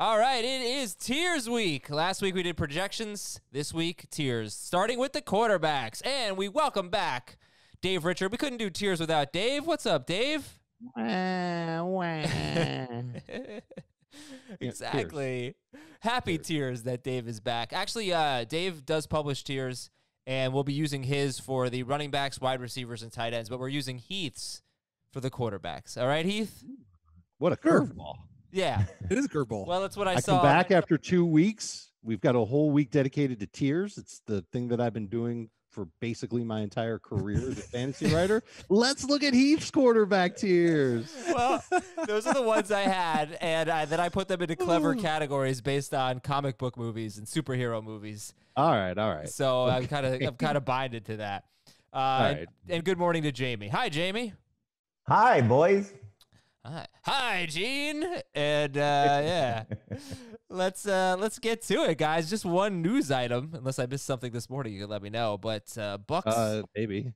All right, it is Tiers week. Last week we did projections. This week, Tiers. Starting with the quarterbacks. And we welcome back Dave Richard. We couldn't do Tiers without Dave. What's up, Dave? Exactly. Happy Tiers that Dave is back. Actually, Dave does publish Tiers, and we'll be using his for the running backs, wide receivers, and tight ends, but we're using Heath's for the quarterbacks. All right, Heath? What a curveball. Yeah. It is a curveball. Well, that's what I saw. I come back after 2 weeks. We've got a whole week dedicated to Tiers. It's the thing that I've been doing for basically my entire career as a fantasy writer. Let's look at Heath's quarterback Tiers. Well, those are the ones I had, and then I put them into clever categories based on comic book movies and superhero movies. All right. So okay. I'm kind of binded to that. All right. And good morning to Jamey. Hi, Jamey. Hi, boys. Hi, Gene. And yeah, let's get to it, guys. Just one news item. Unless I missed something this morning, you can let me know. But Bucks, maybe.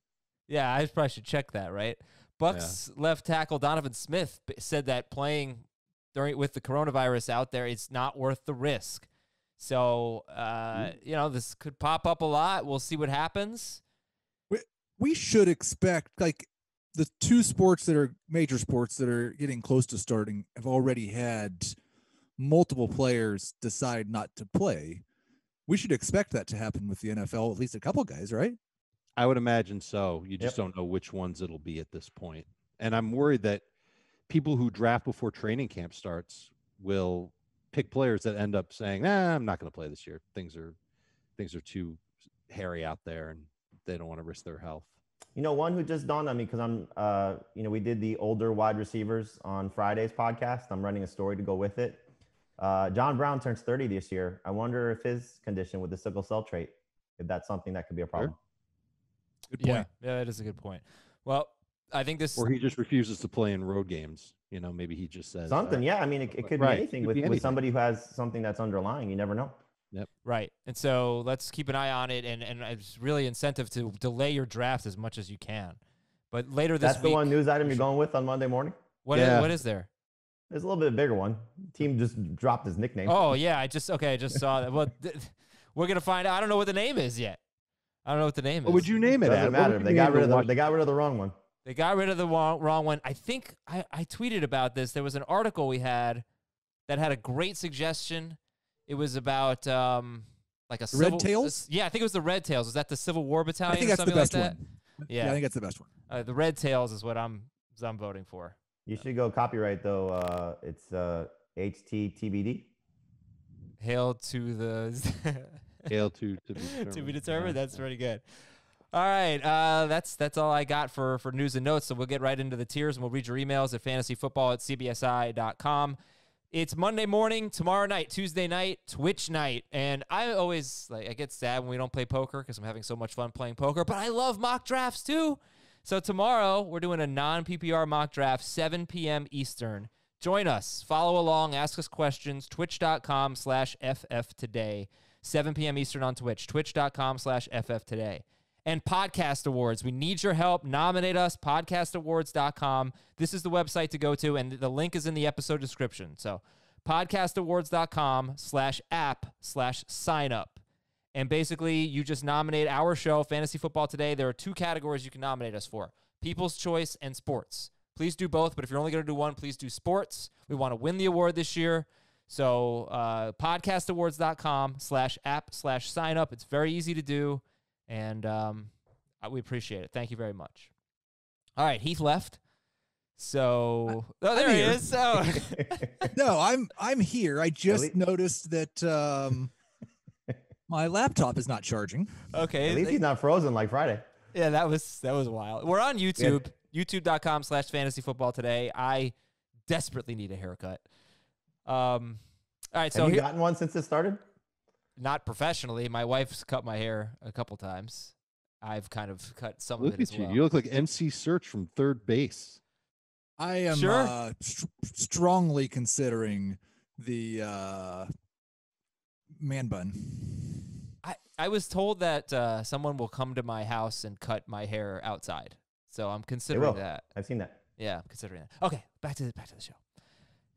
Yeah, I probably should check that. Right, Bucks left tackle Donovan Smith said that playing with the coronavirus out there, it's not worth the risk. So this could pop up a lot. We'll see what happens. We should expect the two sports that are major sports that are getting close to starting have already had multiple players decide not to play. We should expect that to happen with the NFL, at least a couple guys, right? I would imagine so. You just don't know which ones it'll be at this point. And I'm worried that people who draft before training camp starts will pick players that end up saying, I'm not going to play this year. Things are too hairy out there and they don't want to risk their health. One who just dawned on me because I'm, we did the older wide receivers on Friday's podcast. I'm running a story to go with it. John Brown turns 30 this year. I wonder if his condition with the sickle cell trait, if that's something that could be a problem. Good point. Yeah, that is a good point. Well, I think this... Or he just refuses to play in road games. Maybe he just says... Something, yeah. I mean, it could be anything with somebody who has something that's underlying. You never know. Yep. Right. And so let's keep an eye on it, and it's really incentive to delay your draft as much as you can. But later this week... That's the one news item you're going with on Monday morning? What is there? There's a little bit bigger one. Team just dropped his nickname. Oh, yeah. I just saw that. Well, we're going to find out. I don't know what the name is yet. I don't know what the name is. What would you name it? Doesn't matter. They got rid of the wrong one. They got rid of the wrong one. I think I tweeted about this. There was an article we had that had a great suggestion. It was about like a Red Tails? Yeah, I think it was the Red Tails. Was that the Civil War Battalion? I think that's the best one. Yeah, I think that's the best one. The Red Tails is what I'm voting for. You should go copyright though. It's HTTBD. Hail to the Hail to be determined. To be determined. That's pretty good. All right, that's all I got for news and notes. So we'll get right into the tiers, and we'll read your emails at fantasyfootball@cbsi.com. It's Monday morning, tomorrow night, Tuesday night, Twitch night, and I always I get sad when we don't play poker because I'm having so much fun playing poker. But I love mock drafts too. So tomorrow we're doing a non-PPR mock draft, 7 p.m. Eastern. Join us, follow along, ask us questions. Twitch.com/FFtoday, 7 p.m. Eastern on Twitch. Twitch.com/FFtoday. And podcast awards. We need your help. Nominate us, podcastawards.com. This is the website to go to, and the link is in the episode description. So podcastawards.com/app/sign-up. And basically, you just nominate our show, Fantasy Football Today. There are 2 categories you can nominate us for, People's Choice and Sports. Please do both, but if you're only going to do one, please do Sports. We want to win the award this year. So podcastawards.com/app/sign-up. It's very easy to do. And we appreciate it. Thank you very much. All right, Heath left. So there he is. So no, I'm here. I just noticed that my laptop is not charging. Okay, at least he's not frozen like Friday. Yeah, that was wild. We're on YouTube. YouTube.com/fantasyfootball today. I desperately need a haircut. All right, so have you gotten one since it started? Not professionally. My wife's cut my hair a couple times. I've kind of cut some of it as well. You look like MC Search from third base. I am strongly considering the man bun. I was told that someone will come to my house and cut my hair outside. So I'm considering that. I've seen that. Yeah, I'm considering that. Okay, back to the show.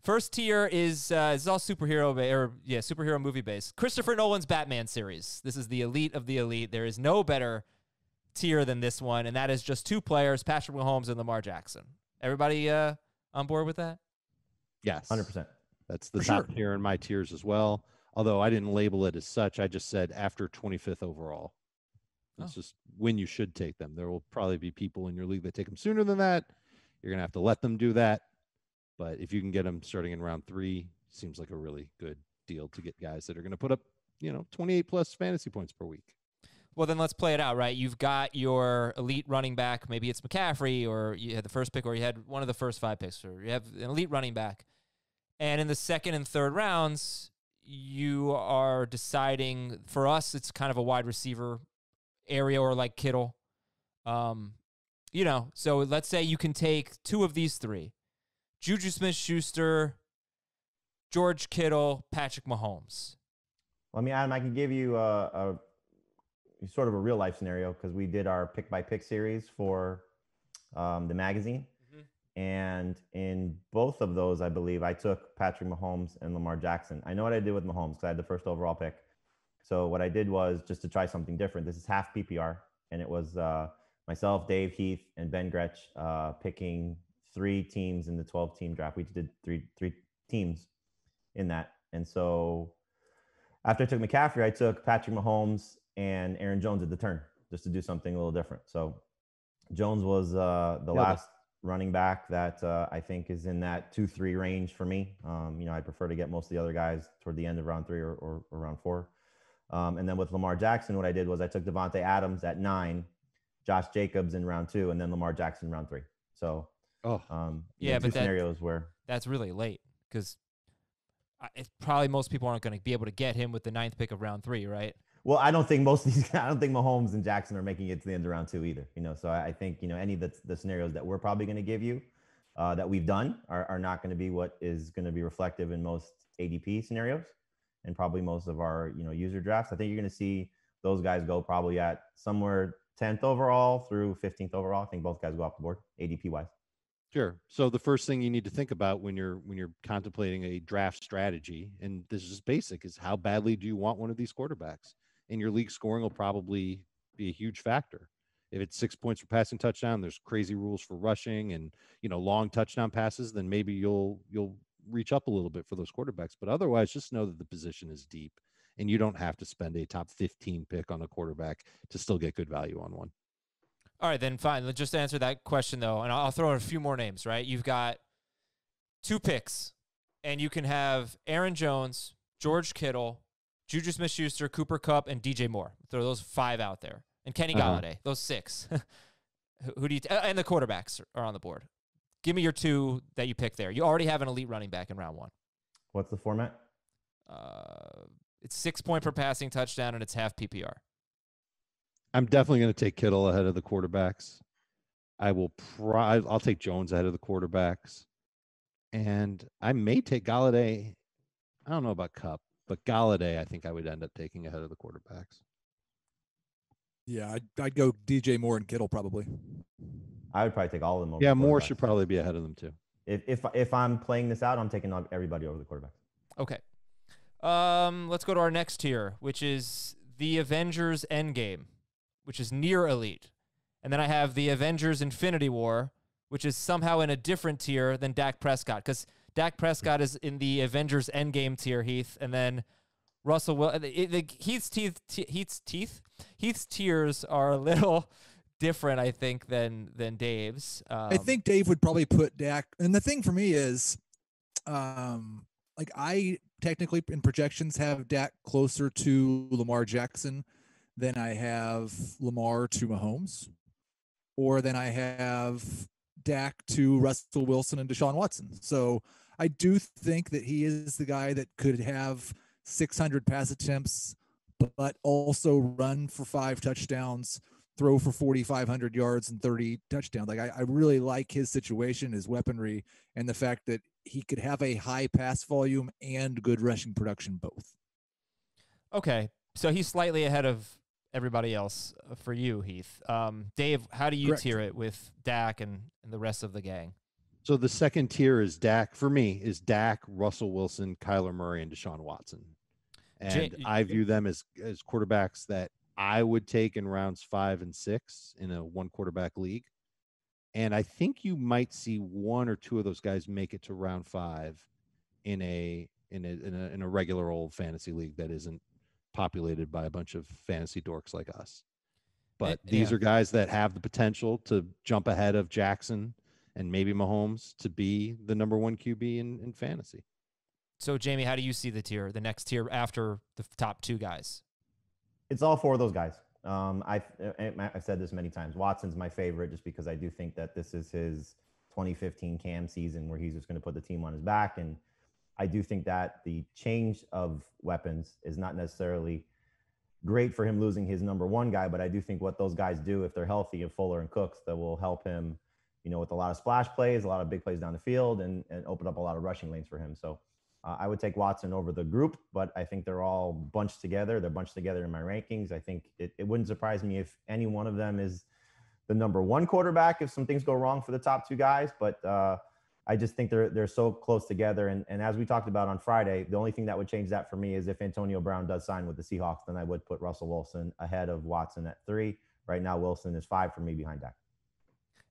First tier is all superhero movie based. Christopher Nolan's Batman series. This is the elite of the elite. There is no better tier than this one, and that is just 2 players, Patrick Mahomes and Lamar Jackson. Everybody on board with that? Yes. 100%. That's the top tier in my tiers as well. Although I didn't label it as such. I just said after 25th overall. That's just when you should take them. There will probably be people in your league that take them sooner than that. You're going to have to let them do that. But if you can get them starting in round 3, seems like a really good deal to get guys that are going to put up, 28 plus fantasy points per week. Well, then let's play it out, right? You've got your elite running back. Maybe it's McCaffrey, or you had the first pick, or you had one of the first 5 picks, or you have an elite running back. And in the second and third rounds, you are deciding, for us, it's kind of a wide receiver area, or like Kittle. So let's say you can take 2 of these 3. Juju Smith-Schuster, George Kittle, Patrick Mahomes. Well, Adam, I can give you a sort of a real life scenario, because we did our pick by pick series for the magazine. Mm-hmm. And in both of those, I believe I took Patrick Mahomes and Lamar Jackson. I know what I did with Mahomes, because I had the first overall pick. So what I did was, just to try something different, this is half PPR. And it was myself, Dave, Heath, and Ben Gretsch picking 3 teams in the 12-team draft. We did three teams in that. And so after I took McCaffrey, I took Patrick Mahomes and Aaron Jones at the turn, just to do something a little different. So Jones was the last running back that I think is in that 2-3 range for me. I prefer to get most of the other guys toward the end of round 3 or round 4. And then with Lamar Jackson, what I did was I took Devontae Adams at 9, Josh Jacobs in round 2, and then Lamar Jackson in round 3. So, but scenarios where that's really late, because probably most people aren't going to be able to get him with the 9th pick of round 3, right? Well, I don't think Mahomes and Jackson are making it to the end of round 2 either. So I think any of the scenarios that we're probably going to give you that we've done are not going to be what is going to be reflective in most ADP scenarios, and probably most of our user drafts. I think you're going to see those guys go probably at somewhere 10th overall through 15th overall. I think both guys go off the board ADP wise. Sure. So the first thing you need to think about when you're contemplating a draft strategy, and this is basic, is how badly do you want one of these quarterbacks? And your league scoring will probably be a huge factor. If it's 6 points for passing touchdown, there's crazy rules for rushing and long touchdown passes, then maybe you'll reach up a little bit for those quarterbacks. But otherwise, just know that the position is deep, and you don't have to spend a top 15 pick on a quarterback to still get good value on one. All right, then fine. Let's just answer that question, though, and I'll throw in a few more names, right? You've got 2 picks, and you can have Aaron Jones, George Kittle, Juju Smith-Schuster, Cooper Kupp, and DJ Moore. Throw those 5 out there. And Kenny Galladay, those 6. Who do you and the quarterbacks are on the board. Give me your 2 that you pick there. You already have an elite running back in round 1. What's the format? It's 6 point per passing touchdown, and it's half PPR. I'm definitely going to take Kittle ahead of the quarterbacks. I'll take Jones ahead of the quarterbacks. And I may take Galladay. I don't know about Kupp, but Galladay I think I would end up taking ahead of the quarterbacks. Yeah, I'd go DJ Moore and Kittle probably. I would probably take all of them over. Yeah, Moore should probably be ahead of them too. If I'm playing this out, I'm taking everybody over the quarterbacks. Okay. Let's go to our next tier, which is the Avengers Endgame, which is near elite. And then I have the Avengers Infinity War, which is somehow in a different tier than Dak Prescott, because Dak Prescott is in the Avengers Endgame tier, Heath, and then Russell will Heath's tiers are a little different, I think, than Dave's. I think Dave would probably put Dak, and the thing for me is, I technically in projections have Dak closer to Lamar Jackson than I have Lamar to Mahomes, or than I have Dak to Russell Wilson and Deshaun Watson. So I do think that he is the guy that could have 600 pass attempts, but also run for 5 touchdowns, throw for 4,500 yards and 30 touchdowns. I really like his situation, his weaponry, and the fact that he could have a high pass volume and good rushing production both. Okay, so he's slightly ahead of everybody else for you, Heath. Dave, how do you tier it with Dak and the rest of the gang? So the second tier is Dak, for me, is Dak, Russell Wilson, Kyler Murray, and Deshaun Watson. And I view them as quarterbacks that I would take in rounds 5 and 6 in a one quarterback league. And I think you might see one or two of those guys make it to round 5 in a regular old fantasy league that isn't populated by a bunch of fantasy dorks like us. But these are guys that have the potential to jump ahead of Jackson and maybe Mahomes to be the number 1 QB in fantasy. So, Jamey, how do you see the next tier after the top 2 guys? It's all 4 of those guys. I've said this many times. Watson's my favorite just because I do think that this is his 2015 Cam season where he's just going to put the team on his back. And I do think that the change of weapons is not necessarily great for him losing his number 1 guy, but I do think what those guys do, if they're healthy, and Fuller and Cooks, that will help him, with a lot of splash plays, a lot of big plays down the field, and open up a lot of rushing lanes for him. So I would take Watson over the group, but I think they're all bunched together. They're bunched together in my rankings. I think it wouldn't surprise me if any one of them is the number 1 quarterback if some things go wrong for the top 2 guys. But I just think they're so close together. And as we talked about on Friday, the only thing that would change that for me is if Antonio Brown does sign with the Seahawks, then I would put Russell Wilson ahead of Watson at 3. Right now, Wilson is 5 for me behind Dak.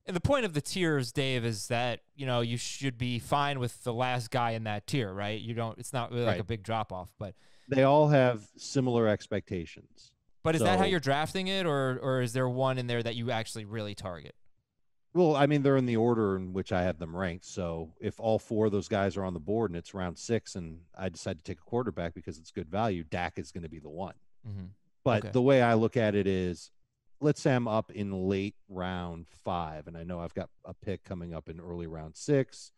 And the point of the tiers, Dave, is that, you should be fine with the last guy in that tier, right? It's not really like a big drop off, but they all have similar expectations. But is that how you're drafting it, or is there one in there that you actually really target? Well, I mean, they're in the order in which I have them ranked. So if all 4 of those guys are on the board and it's round 6 and I decide to take a quarterback because it's good value, Dak is going to be the one. Mm-hmm. But the way I look at it is, let's say I'm up in late round 5, and I know I've got a pick coming up in early round 6,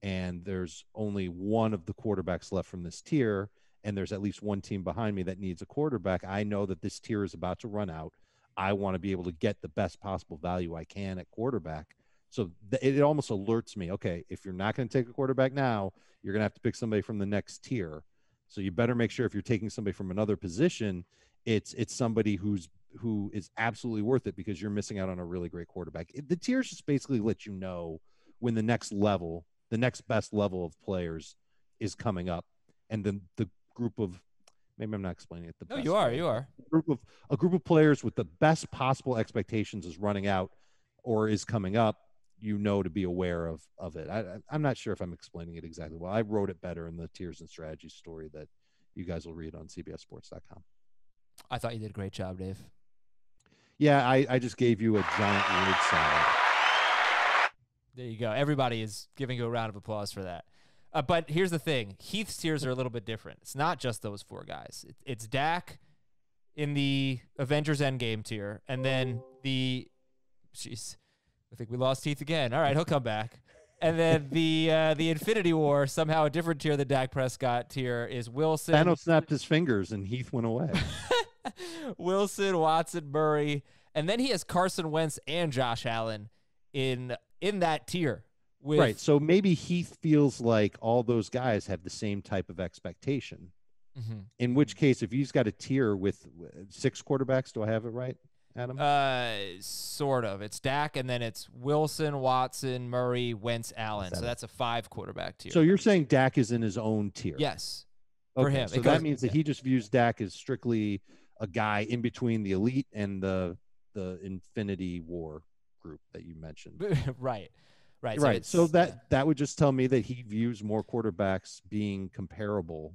and there's only one of the quarterbacks left from this tier, and there's at least one team behind me that needs a quarterback. I know that this tier is about to run out. I want to be able to get the best possible value I can at quarterback. So it almost alerts me, okay, if you're not going to take a quarterback now, you're going to have to pick somebody from the next tier. So you better make sure if you're taking somebody from another position, it's somebody who is absolutely worth it because you're missing out on a really great quarterback. The tiers just basically let you know when the next best level of players is coming up. And then the group of, maybe I'm not explaining it the best. No, you are. A group of players with the best possible expectations is running out or is coming up, to be aware of it. I'm not sure if I'm explaining it exactly well. I wrote it better in the Tiers and Strategies story that you guys will read on cbssports.com. I thought you did a great job, Dave. Yeah, I just gave you a giant word salad. There you go. Everybody is giving you a round of applause for that. But here's the thing. Heath's tiers are a little bit different. It's not just those 4 guys. It's Dak in the Avengers Endgame tier, and then I think we lost Heath again. All right, he'll come back. And then the Infinity War, somehow a different tier than Dak Prescott tier, is Wilson. Thanos snapped his fingers, and Heath went away. Wilson, Watson, Murray, and then he has Carson Wentz and Josh Allen in that tier. Right, so maybe Heath feels like all those guys have the same type of expectation. Mm-hmm. In which case, if he's got a tier with 6 quarterbacks, do I have it right, Adam? Sort of. It's Dak, and then it's Wilson, Watson, Murray, Wentz, Allen. 7. So that's a 5 quarterback tier. So you're saying Dak is in his own tier? Yes, for him. So that means that he just views Dak as strictly a guy in between the elite and the Infinity War group that you mentioned. Right. So that would just tell me that he views more quarterbacks being comparable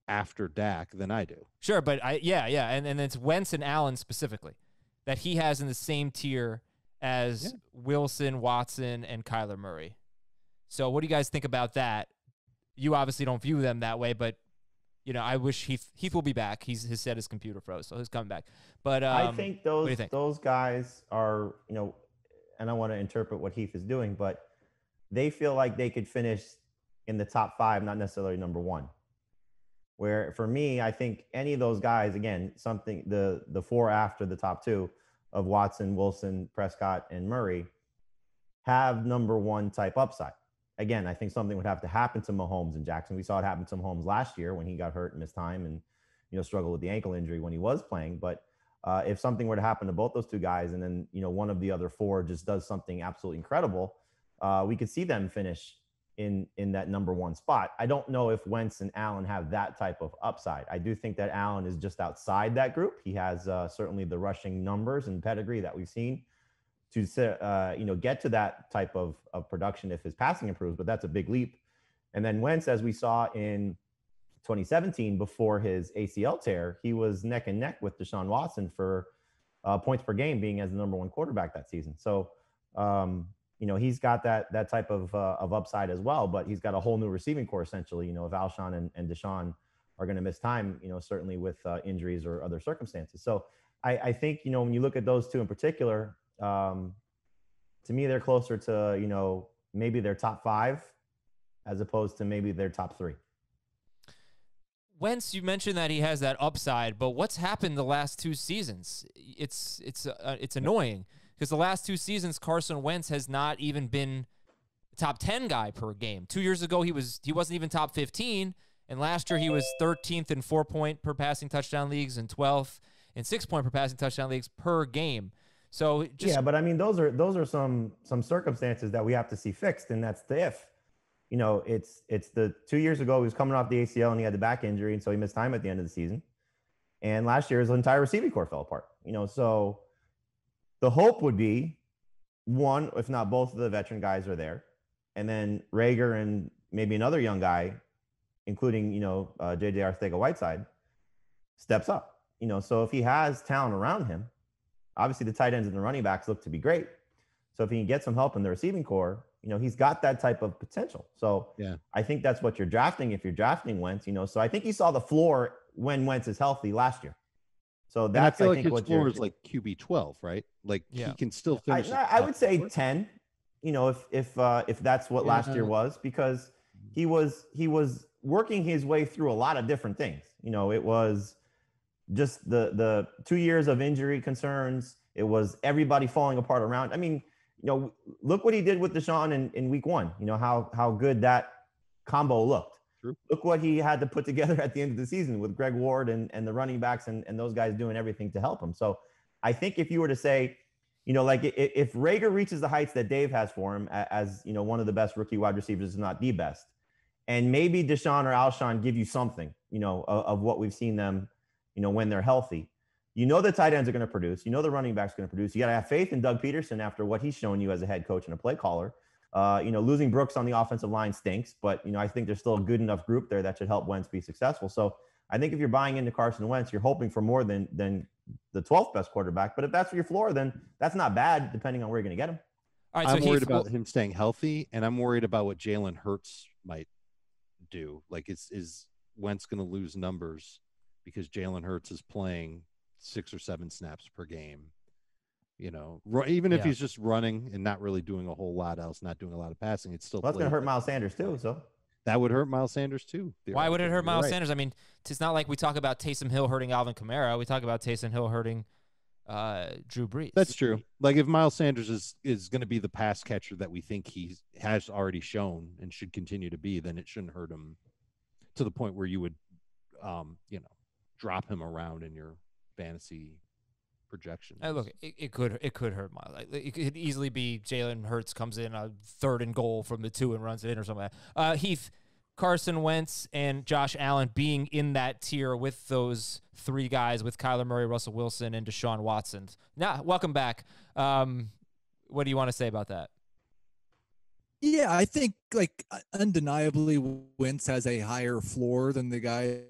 after Dak than I do. Sure, but and it's Wentz and Allen specifically that he has in the same tier as Wilson, Watson, and Kyler Murray. So what do you guys think about that? You obviously don't view them that way, but I wish Heath will be back. His computer froze, so he's coming back. But I think those guys are, and I want to interpret what Heath is doing, but they feel like they could finish in the top 5, not necessarily number 1. Where for me, I think any of those guys, again, the 4 after the top 2 of Watson, Wilson, Prescott, and Murray have number 1 type upside. Again, I think something would have to happen to Mahomes and Jackson. We saw it happen to Mahomes last year when he got hurt and missed time and struggled with the ankle injury when he was playing. But if something were to happen to both those 2 guys, and then one of the other 4 just does something absolutely incredible, we could see them finish in that number one spot. I don't know if Wentz and Allen have that type of upside. I do think that Allen is just outside that group. He has certainly the rushing numbers and pedigree that we've seen to get to that type of production if his passing improves, but that's a big leap. And then Wentz, as we saw in 2017 before his ACL tear, he was neck and neck with Deshaun Watson for points per game, being as the number one quarterback that season. So, he's got that type of upside as well, but he's got a whole new receiving core essentially. If Alshon and Deshaun are going to miss time, certainly with injuries or other circumstances. So I think, when you look at those two in particular, to me, they're closer to, maybe their top 5 as opposed to maybe their top 3. Wentz, you mentioned that he has that upside, but what's happened the last 2 seasons? It's annoying because the last 2 seasons, Carson Wentz has not even been top 10 guy per game. 2 years ago, he wasn't even top 15, and last year he was 13th in 4-point per passing touchdown leagues and 12th in 6-point per passing touchdown leagues per game. So yeah, but I mean, those are some circumstances that we have to see fixed, and that's the if. It's the 2 years ago, he was coming off the ACL and he had the back injury, and so he missed time at the end of the season. And last year, his entire receiving core fell apart. So the hope would be one, if not both of the veteran guys are there, and then Rager and maybe another young guy, including JJ Arcega-Whiteside, steps up. So if he has talent around him, obviously the tight ends and the running backs look to be great. So if he can get some help in the receiving core, he's got that type of potential. So yeah, I think that's what you're drafting if you're drafting Wentz, So I think you saw the floor when Wentz is healthy last year. So that's, I think his floor is like QB 12, right? Like he can still finish. I would say 10, if that's what last year was, because he was working his way through a lot of different things. It was just the 2 years of injury concerns. It was everybody falling apart around. I mean, look what he did with Deshaun in week 1. How good that combo looked. True. Look what he had to put together at the end of the season with Greg Ward and the running backs and those guys doing everything to help him. So I think if you were to say, like if Rager reaches the heights that Dave has for him as, one of the best rookie wide receivers, if not the best, and maybe Deshaun or Alshon give you something, of what we've seen them, when they're healthy, the tight ends are going to produce, the running backs are going to produce. You got to have faith in Doug Peterson after what he's shown you as a head coach and a play caller. Losing Brooks on the offensive line stinks, but, I think there's still a good enough group there that should help Wentz be successful. So I think if you're buying into Carson Wentz, you're hoping for more than the 12th best quarterback. But if that's your floor, then that's not bad, depending on where you're going to get him. All right, so I'm worried about him staying healthy, and I'm worried about what Jalen Hurts might do. Like, is Wentz going to lose numbers because Jalen Hurts is playing 6 or 7 snaps per game? Even if he's just running and not really doing a whole lot else, not doing a lot of passing, it's still. Well, that's going to hurt Miles Sanders too. So that would hurt Miles Sanders too. Why would it hurt Miles Sanders? I mean, it's not like we talk about Taysom Hill hurting Alvin Kamara. We talk about Taysom Hill hurting Drew Brees. That's true. Like if Miles Sanders is going to be the pass catcher that we think he has already shown and should continue to be, then it shouldn't hurt him to the point where you would, drop him around in your fantasy projection. Look, it could hurt Miles. It could easily be Jalen Hurts comes in a 3rd and goal from the 2 and runs it in or something like that. Heath, Carson Wentz and Josh Allen being in that tier with those 3 guys, with Kyler Murray, Russell Wilson, and Deshaun Watson. Now, welcome back. What do you want to say about that? Yeah, I think undeniably Wentz has a higher floor than the guy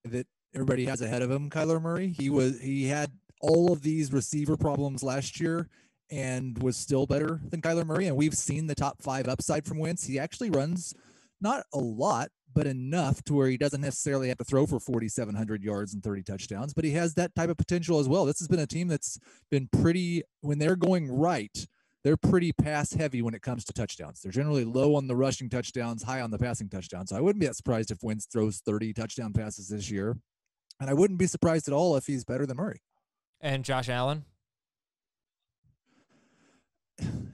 that everybody has ahead of him, Kyler Murray. He had all of these receiver problems last year and was still better than Kyler Murray. And we've seen the top 5 upside from Wentz. He actually runs not a lot, but enough to where he doesn't necessarily have to throw for 4,700 yards and 30 touchdowns, but he has that type of potential as well. This has been a team that's been when they're going right, they're pretty pass heavy when it comes to touchdowns. They're generally low on the rushing touchdowns, high on the passing touchdowns. So I wouldn't be that surprised if Wentz throws 30 touchdown passes this year. And I wouldn't be surprised at all if he's better than Murray. And Josh Allen?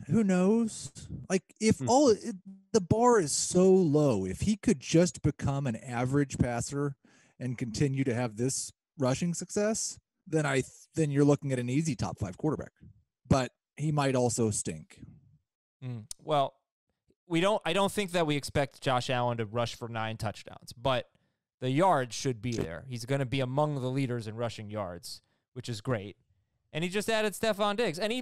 Who knows? Like the bar is so low. If he could just become an average passer and continue to have this rushing success, then you're looking at an easy top 5 quarterback. But he might also stink. Well, I don't think that we expect Josh Allen to rush for 9 touchdowns, but the yards should be there. He's going to be among the leaders in rushing yards, which is great. And he just added Stephon Diggs. And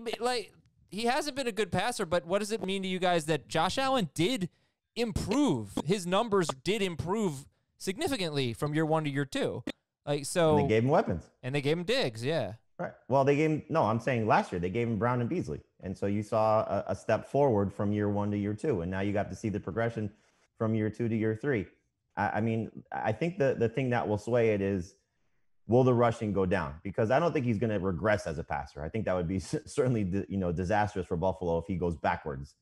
he hasn't been a good passer, but what does it mean to you guys that Josh Allen did improve? His numbers did improve significantly from year 1 to year 2. And they gave him weapons. And they gave him Diggs, yeah. Right. Well, I'm saying last year they gave him Brown and Beasley. And so you saw a step forward from year 1 to year 2. And now you got to see the progression from year 2 to year 3. I mean, I think the thing that will sway it is, will the rushing go down? Because I don't think he's going to regress as a passer. I think that would be certainly, disastrous for Buffalo if he goes backwards.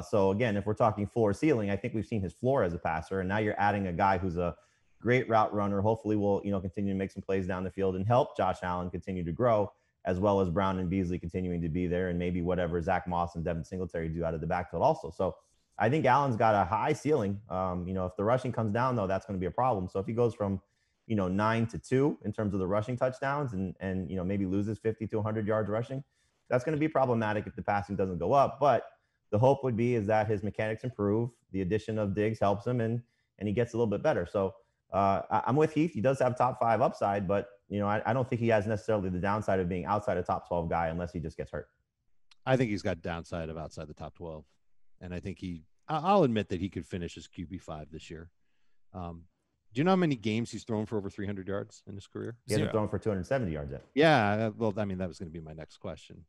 So again, if we're talking floor ceiling, I think we've seen his floor as a passer. And now you're adding a guy who's a great route runner. Hopefully will, continue to make some plays down the field and help Josh Allen continue to grow, as well as Brown and Beasley continuing to be there, and maybe whatever Zach Moss and Devin Singletary do out of the backfield also. So I think Allen's got a high ceiling. If the rushing comes down, though, that's going to be a problem. So if he goes from, 9 to 2 in terms of the rushing touchdowns and maybe loses 50 to 100 yards rushing, that's going to be problematic if the passing doesn't go up. But the hope would be is that his mechanics improve. The addition of Diggs helps him, and he gets a little bit better. So I'm with Heath. He does have top 5 upside, but I don't think he has necessarily the downside of being outside a top 12 guy unless he just gets hurt. I think he's got downside of outside the top 12. And I think I'll admit that he could finish as QB5 this year. Do you know how many games he's thrown for over 300 yards in his career? He hasn't thrown for 270 yards yet. Yeah. Well, I mean, that was going to be my next question.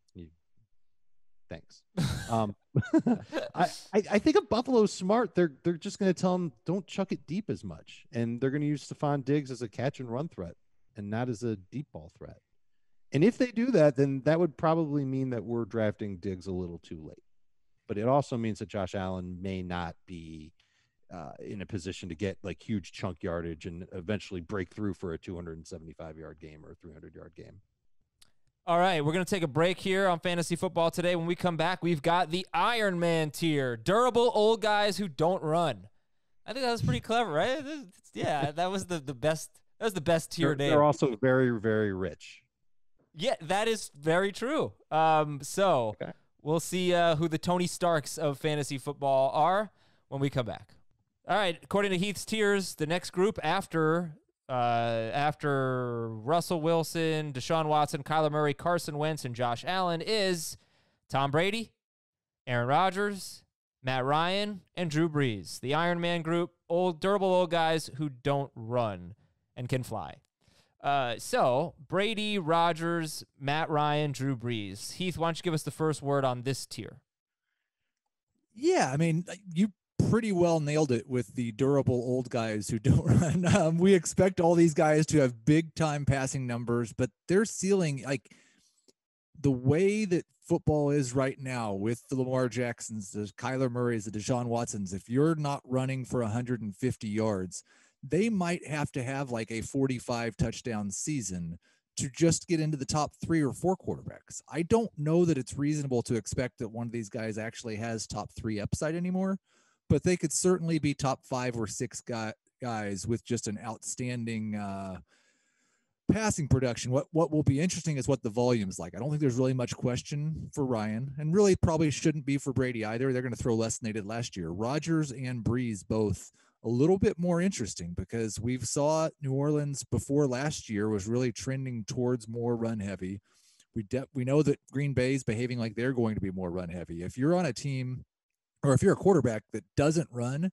Thanks. I think if Buffalo's smart, they're just going to tell him, don't chuck it deep as much. And they're going to use Stephon Diggs as a catch and run threat and not as a deep ball threat. And if they do that, then that would probably mean that we're drafting Diggs a little too late. But it also means that Josh Allen may not be in a position to get like huge chunk yardage and eventually break through for a 275-yard game or a 300-yard game. All right, we're going to take a break here on Fantasy Football today. When we come back, we've got the Ironman tier, durable old guys who don't run. I think that was pretty clever, right? Yeah, that was the best. That was the best tier name. They're also very, very rich. Yeah, that is very true. Okay. We'll see who the Tony Starks of fantasy football are when we come back. All right, according to Heath's tiers, the next group after Russell Wilson, Deshaun Watson, Kyler Murray, Carson Wentz, and Josh Allen is Tom Brady, Aaron Rodgers, Matt Ryan, and Drew Brees. The Ironman group, durable old guys who don't run and can fly. So Brady, Rodgers, Matt Ryan, Drew Brees. Heath, why don't you give us the first word on this tier? Yeah, I mean, you pretty well nailed it with the durable old guys who don't run. We expect all these guys to have big time passing numbers, but their ceiling, like the way that football is right now with the Lamar Jacksons, the Kyler Murrays, the Deshaun Watsons, if you're not running for 150 yards, they might have to have like a 45 touchdown season to just get into the top 3 or 4 quarterbacks. I don't know that it's reasonable to expect that one of these guys actually has top 3 upside anymore, but they could certainly be top 5 or 6 guys with just an outstanding passing production. What will be interesting is what the volume is like. I don't think there's really much question for Ryan, and really probably shouldn't be for Brady either. They're going to throw less than they did last year. Rodgers and Brees both a little bit more interesting because we've saw New Orleans before last year was really trending towards more run heavy. We know that Green Bay is behaving like they're going to be more run heavy. If you're on a team or if you're a quarterback that doesn't run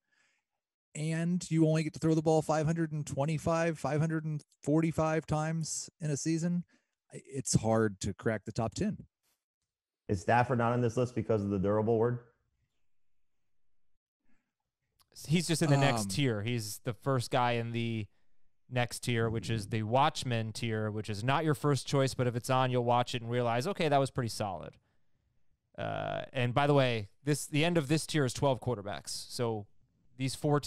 and you only get to throw the ball 525, 545 times in a season, it's hard to crack the top 10. Is Stafford not on this list because of the durable word? He's just in the next tier. He's the first guy in the next tier, which is the Watchmen tier, which is not your first choice, but if it's on, you'll watch it and realize, okay, that was pretty solid. And by the way, the end of this tier is 12 quarterbacks. So these four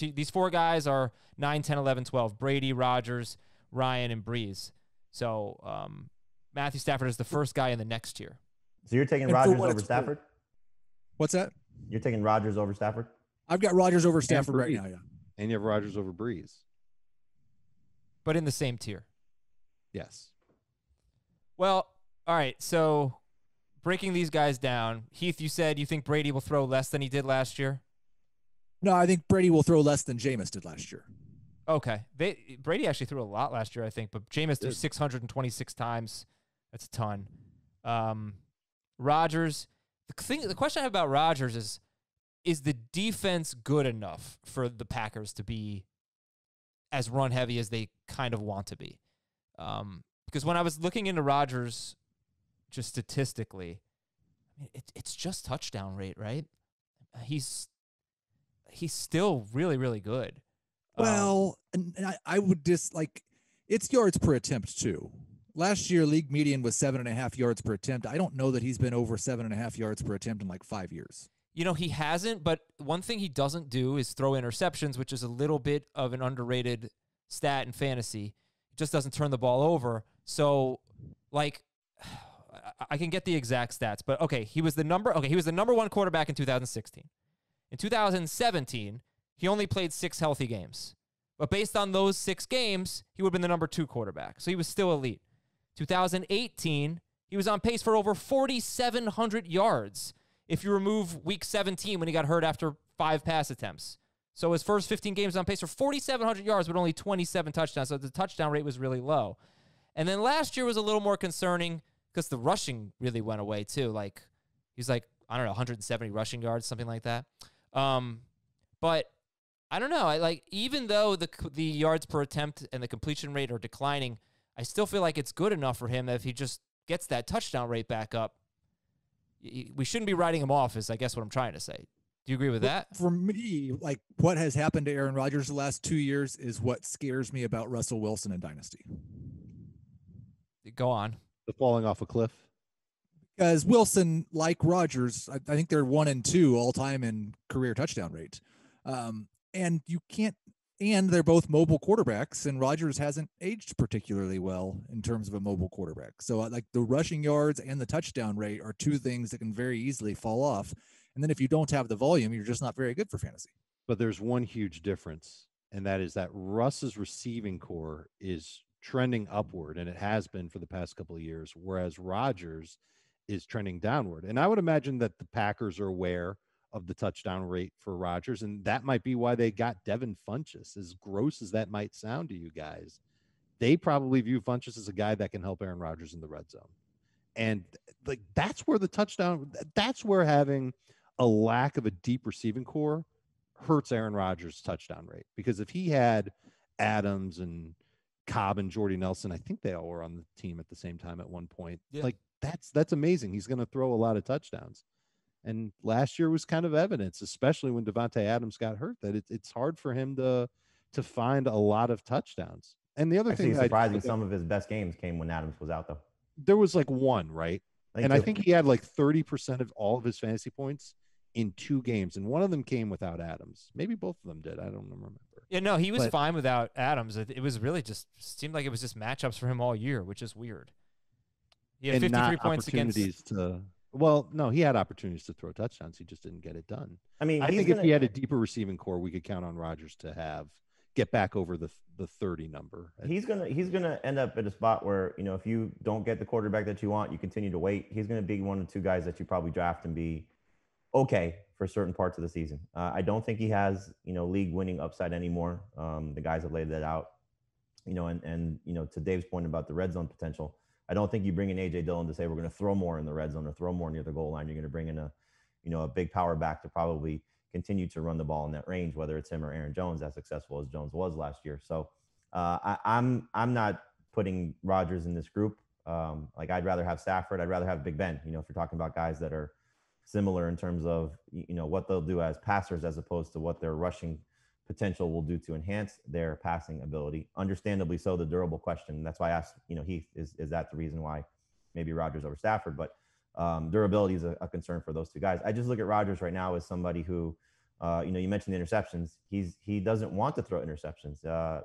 guys are 9, 10, 11, 12. Brady, Rodgers, Ryan, and Brees. So Matthew Stafford is the first guy in the next tier. So you're taking Rodgers over Stafford? What's that? You're taking Rodgers over Stafford? I've got Rodgers over Stafford right now, yeah. And you have Rodgers over Brees. But in the same tier. Yes. Well, all right, so breaking these guys down, Heath, you said you think Brady will throw less than he did last year? No, I think Brady will throw less than Jameis did last year. Okay. Brady actually threw a lot last year, I think, but Jameis threw 626 times. That's a ton. Rodgers, the question I have about Rodgers is the defense good enough for the Packers to be as run heavy as they kind of want to be? Because when I was looking into Rodgers just statistically, it's just touchdown rate, right? He's still really, really good. Well, and I would just it's yards per attempt too. Last year, league median was 7.5 yards per attempt. I don't know that he's been over 7.5 yards per attempt in like 5 years. He hasn't, but one thing he doesn't do is throw interceptions, which is a little bit of an underrated stat in fantasy. He just doesn't turn the ball over. So, I can get the exact stats, but okay, he was the number one quarterback in 2016. In 2017, he only played 6 healthy games. But based on those 6 games, he would have been the number 2 quarterback. So he was still elite. 2018, he was on pace for over 4,700 yards if you remove week 17 when he got hurt after 5 pass attempts. So his first 15 games on pace for 4,700 yards, but only 27 touchdowns. So the touchdown rate was really low. And then last year was a little more concerning because the rushing really went away too. He's 170 rushing yards, something like that. But I don't know. Even though the yards per attempt and the completion rate are declining, I still feel like it's good enough for him that if he just gets that touchdown rate back up, we shouldn't be writing him off, is I guess what I'm trying to say. Do you agree with that? For me, what has happened to Aaron Rodgers the last 2 years is what scares me about Russell Wilson and Dynasty. Go on. The falling off a cliff. Because Wilson, like Rodgers, I think they're 1 and 2 all time in career touchdown rate. And you can't, and they're both mobile quarterbacks, and Rodgers hasn't aged particularly well in terms of a mobile quarterback. So the rushing yards and the touchdown rate are 2 things that can very easily fall off. And then if you don't have the volume, you're just not very good for fantasy. But there's one huge difference, and that is that Russ's receiving core is trending upward, and it has been for the past couple of years, whereas Rodgers is trending downward. And I would imagine that the Packers are aware of the touchdown rate for Rodgers, and that might be why they got Devin Funchess. As gross as that might sound to you guys, they probably view Funchess as a guy that can help Aaron Rodgers in the red zone. And that's where that's where having a lack of a deep receiving core hurts Aaron Rodgers' touchdown rate. Because if he had Adams and Cobb and Jordy Nelson, I think they all were on the team at the same time at one point. Yeah. That's amazing. He's going to throw a lot of touchdowns. And last year was kind of evidence, especially when Devontae Adams got hurt, that it's hard for him to find a lot of touchdowns. And the other thing, surprising, some of his best games came when Adams was out, though. There was one, right? I think he had 30% of all of his fantasy points in 2 games, and one of them came without Adams. Maybe both of them did. I don't remember. Yeah, no, he was fine without Adams. It was really seemed like it was just matchups for him all year, which is weird. He had 53 points against. Well, no, he had opportunities to throw touchdowns. He just didn't get it done. I mean, I think if he had a deeper receiving core, we could count on Rodgers to get back over the 30 number. He's gonna end up at a spot where, if you don't get the quarterback that you want, you continue to wait. He's gonna be one of the 2 guys that you probably draft and be okay for certain parts of the season. I don't think he has league winning upside anymore. The guys have laid that out. And to Dave's point about the red zone potential, I don't think you bring in A.J. Dillon to say we're going to throw more in the red zone or throw more near the goal line. You're going to bring in a big power back to probably continue to run the ball in that range, whether it's him or Aaron Jones, as successful as Jones was last year. So I'm not putting Rodgers in this group. I'd rather have Stafford. I'd rather have Big Ben. If you're talking about guys that are similar in terms of what they'll do as passers as opposed to what their rushing potential will do to enhance their passing ability. Understandably so, the durable question. That's why I asked, Heath, is that the reason why maybe Rodgers over Stafford? But durability is a concern for those 2 guys. I just look at Rodgers right now as somebody who, you mentioned the interceptions. He doesn't want to throw interceptions.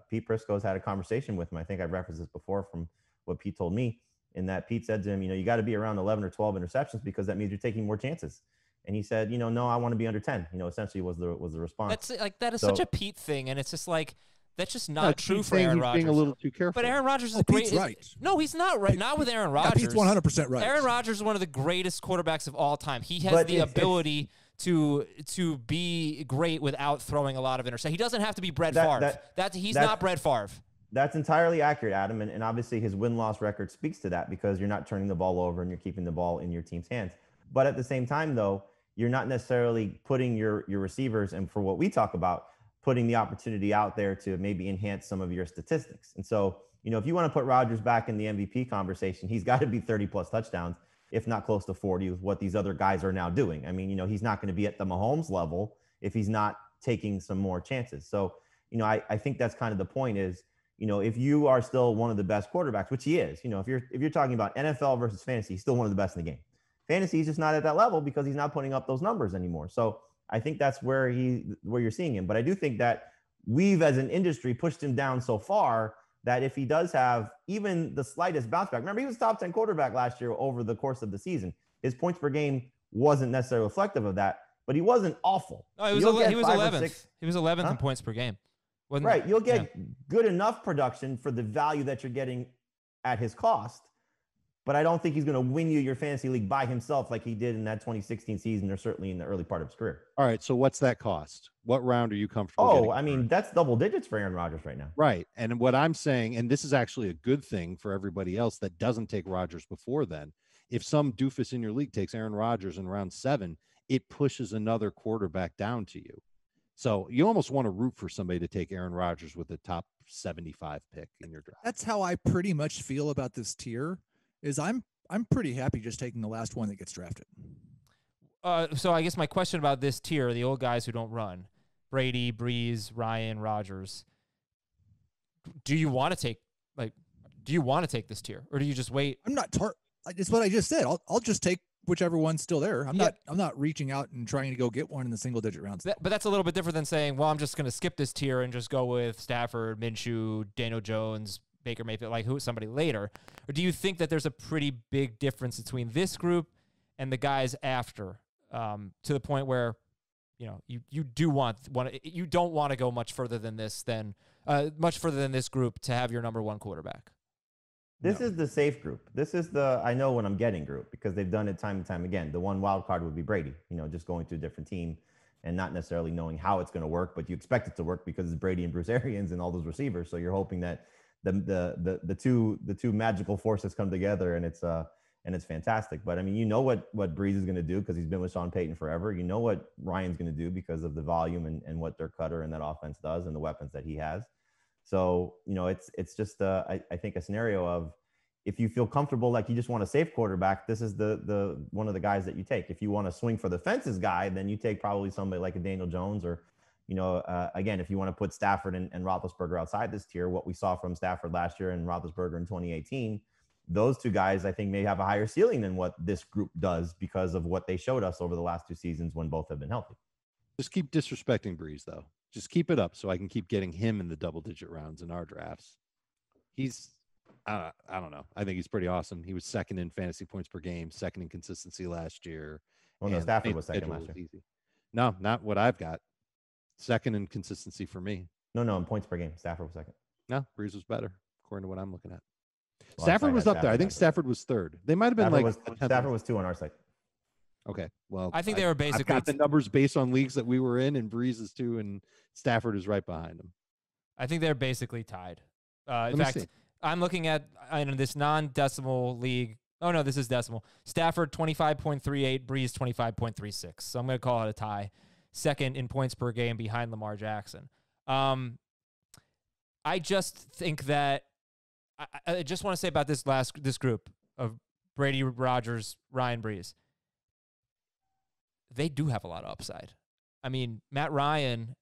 Pete Prisco's had a conversation with him. I think I've referenced this before from what Pete told me, in that Pete said to him, you got to be around 11 or 12 interceptions because that means you're taking more chances. And he said, no, I want to be under 10. Essentially was the response. That is such a Pete thing, and it's just that's just not true for Aaron Rodgers. Being a little too careful. But Aaron Rodgers is great. Pete's right. No, he's not right. Not with Aaron Rodgers. Pete's 100% right. Aaron Rodgers is one of the greatest quarterbacks of all time. He has the ability to be great without throwing a lot of interceptions. He doesn't have to be Brett Favre. He's not Brett Favre. That's entirely accurate, Adam. And obviously his win-loss record speaks to that because you're not turning the ball over and you're keeping the ball in your team's hands. But at the same time, though, you're not necessarily putting your receivers, and for what we talk about, putting the opportunity out there to maybe enhance some of your statistics. And so, if you want to put Rodgers back in the MVP conversation, he's got to be 30-plus touchdowns, if not close to 40, with what these other guys are now doing. I mean, he's not going to be at the Mahomes level if he's not taking some more chances. So, I think that's kind of the point is, if you are still one of the best quarterbacks, which he is, if you're talking about NFL versus fantasy, he's still one of the best in the game. Fantasy, he's just not at that level because he's not putting up those numbers anymore. So I think that's where you're seeing him. But I do think that we've, as an industry, pushed him down so far that if he does have even the slightest bounce back, remember he was top 10 quarterback last year over the course of the season. His points per game wasn't necessarily reflective of that, but he wasn't awful. No, he was 11th. He was 11th in points per game. Right. You'll get good enough production for the value that you're getting at his cost. But I don't think he's going to win you your fantasy league by himself like he did in that 2016 season, or certainly in the early part of his career. All right. So what's that cost? What round are you comfortable? I mean, that's double digits for Aaron Rodgers right now. Right. And what I'm saying, and this is actually a good thing for everybody else that doesn't take Rodgers before then. If some doofus in your league takes Aaron Rodgers in round 7, it pushes another quarterback down to you. So you almost want to root for somebody to take Aaron Rodgers with the top 75 pick in your draft. That's how I pretty much feel about this tier. Is I'm pretty happy just taking the last one that gets drafted. So I guess my question about this tier, the old guys who don't run, Brady, Brees, Ryan, Rodgers, do you want to take this tier, or do you just wait? I'm not it's what I just said. I'll just take whichever one's still there. I'm not reaching out and trying to go get one in the single digit rounds. But that's a little bit different than saying, well, I'm just going to skip this tier and just go with Stafford, Minshew, Daniel Jones, Baker Mayfield, somebody later. Or do you think that there's a pretty big difference between this group and the guys after, to the point where, you don't want to go much further than this group to have your number one quarterback? This is the safe group. This is the I know what I'm getting group, because they've done it time and time again. The one wild card would be Brady, just going to a different team and not necessarily knowing how it's going to work, but you expect it to work because it's Brady and Bruce Arians and all those receivers. So you're hoping that the two magical forces come together, and it's fantastic. But I mean, what Brees is going to do because he's been with Sean Payton forever. You know what Ryan's going to do because of the volume and what their cutter and that offense does and the weapons that he has. So, it's just, I think, a scenario of if you feel comfortable, like you just want a safe quarterback, this is the one of the guys that you take. If you want to swing for the fences guy, then you take probably somebody like a Daniel Jones or, again, if you want to put Stafford and Roethlisberger outside this tier, what we saw from Stafford last year and Roethlisberger in 2018, those two guys, I think, may have a higher ceiling than what this group does because of what they showed us over the last 2 seasons when both have been healthy. Just keep disrespecting Brees, though. Just keep it up so I can keep getting him in the double-digit rounds in our drafts. He's, I don't know. I think he's pretty awesome. He was second in fantasy points per game, second in consistency last year. Oh, no, Stafford was second last year. Easy. No, not what I've got. Second in consistency for me. No, in points per game. Stafford was second. No, Brees was better, according to what I'm looking at. Well, Stafford was up there. I think Stafford was third. They might have been Stafford was 2 on our site. Okay, well, I think they were basically. I've got the numbers based on leagues that we were in, and Brees is 2, and Stafford is right behind him. I think they're basically tied. In fact, I'm looking at in this non-decimal league. Oh no, this is decimal. Stafford 25.38, Brees 25.36. So I'm going to call it a tie. Second in points per game behind Lamar Jackson. I just think that I just want to say about this group of Brady, Rodgers, Ryan, Brees. They do have a lot of upside. I mean, Matt Ryan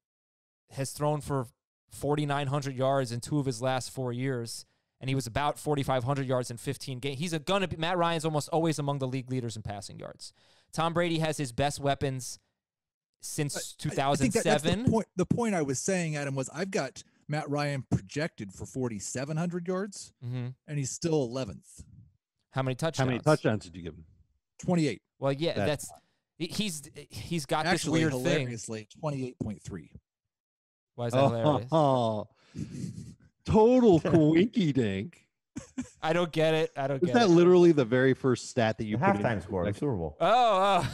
has thrown for 4,900 yards in 2 of his last 4 years, and he was about 4,500 yards in 15 games. Matt Ryan's almost always among the league leaders in passing yards. Tom Brady has his best weapons since 2007. I think the point I was saying, Adam, was I've got Matt Ryan projected for 4,700 yards, and he's still 11th. How many touchdowns? How many touchdowns did you give him? 28. Well, yeah, he's got actually, this weird thing. Hilariously, 28.3. Why is that hilarious? Oh, total coinky dink. I don't get it. Is that literally the very first stat that you put halftime score of the Super Bowl? Oh.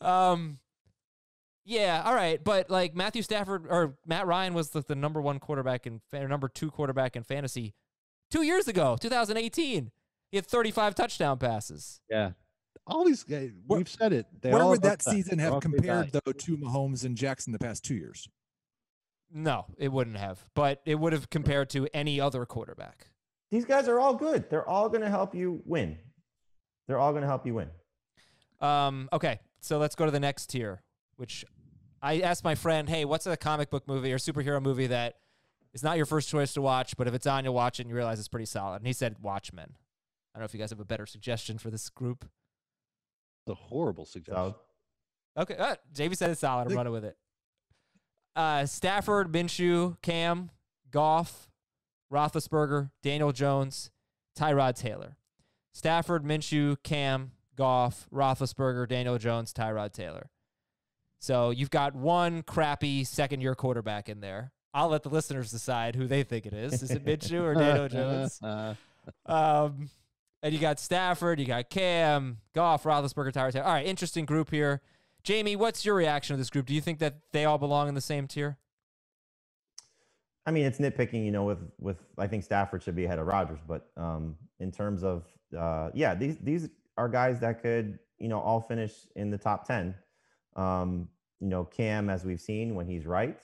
Yeah, all right, but like Matthew Stafford or Matt Ryan was the number 1 quarterback or number 2 quarterback in fantasy 2 years ago, 2018. He had 35 touchdown passes. Yeah. All these guys, we've said it. Where would that season have compared, though, to Mahomes and Jackson the past 2 years? No, it wouldn't have, but it would have compared to any other quarterback. These guys are all good. They're all going to help you win. Okay, so let's go to the next tier, which I asked my friend, hey, what's a comic book movie or superhero movie that is not your first choice to watch, but if it's on, you'll watch it and you realize it's pretty solid? And he said Watchmen. I don't know if you guys have a better suggestion for this group. The horrible suggestion. Okay, Jamie said it's solid. I'm running with it. Stafford, Minshew, Cam, Goff, Roethlisberger, Daniel Jones, Tyrod Taylor. Stafford, Minshew, Cam, Goff, Roethlisberger, Daniel Jones, Tyrod Taylor. So you've got one crappy second-year quarterback in there. I'll let the listeners decide who they think it is. Is it Minshew or Daniel Jones? And you got Stafford, you got Cam, Goff, Roethlisberger, Tyrod Taylor. All right, interesting group here. Jamie, what's your reaction to this group? Do you think that they all belong in the same tier? I mean, it's nitpicking, with I think Stafford should be ahead of Rodgers, but in terms of, these are guys that could, all finish in the top 10. Cam, as we've seen when he's right,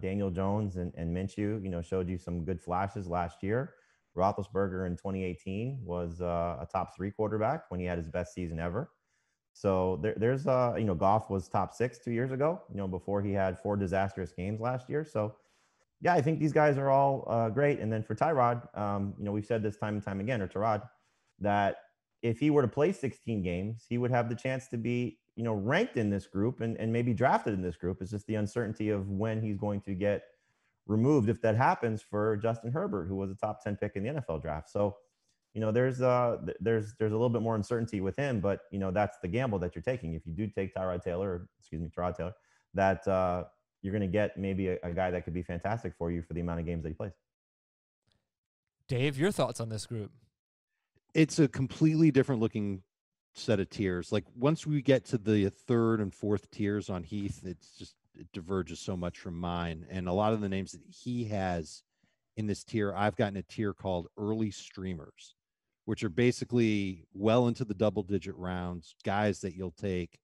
Daniel Jones and Minshew, showed you some good flashes last year. Roethlisberger in 2018 was a top 3 quarterback when he had his best season ever. So there's Goff was top 6 2 years ago, before he had 4 disastrous games last year. So yeah, I think these guys are all great. And then for Tyrod, we've said this time and time again, or Tyrod, that if he were to play 16 games, he would have the chance to be, ranked in this group and maybe drafted in this group. It's just the uncertainty of when he's going to get removed, if that happens, for Justin Herbert, who was a top 10 pick in the NFL draft. So, there's a little bit more uncertainty with him, but that's the gamble that you're taking. If you do take Tyrod Taylor, that you're going to get maybe a guy that could be fantastic for you for the amount of games that he plays. Dave, your thoughts on this group? It's a completely different looking set of tiers. Like once we get to the 3rd and 4th tiers on Heath, it diverges so much from mine. And a lot of the names that he has in this tier, I've gotten a tier called early streamers, which are basically well into the double-digit rounds, guys that you'll take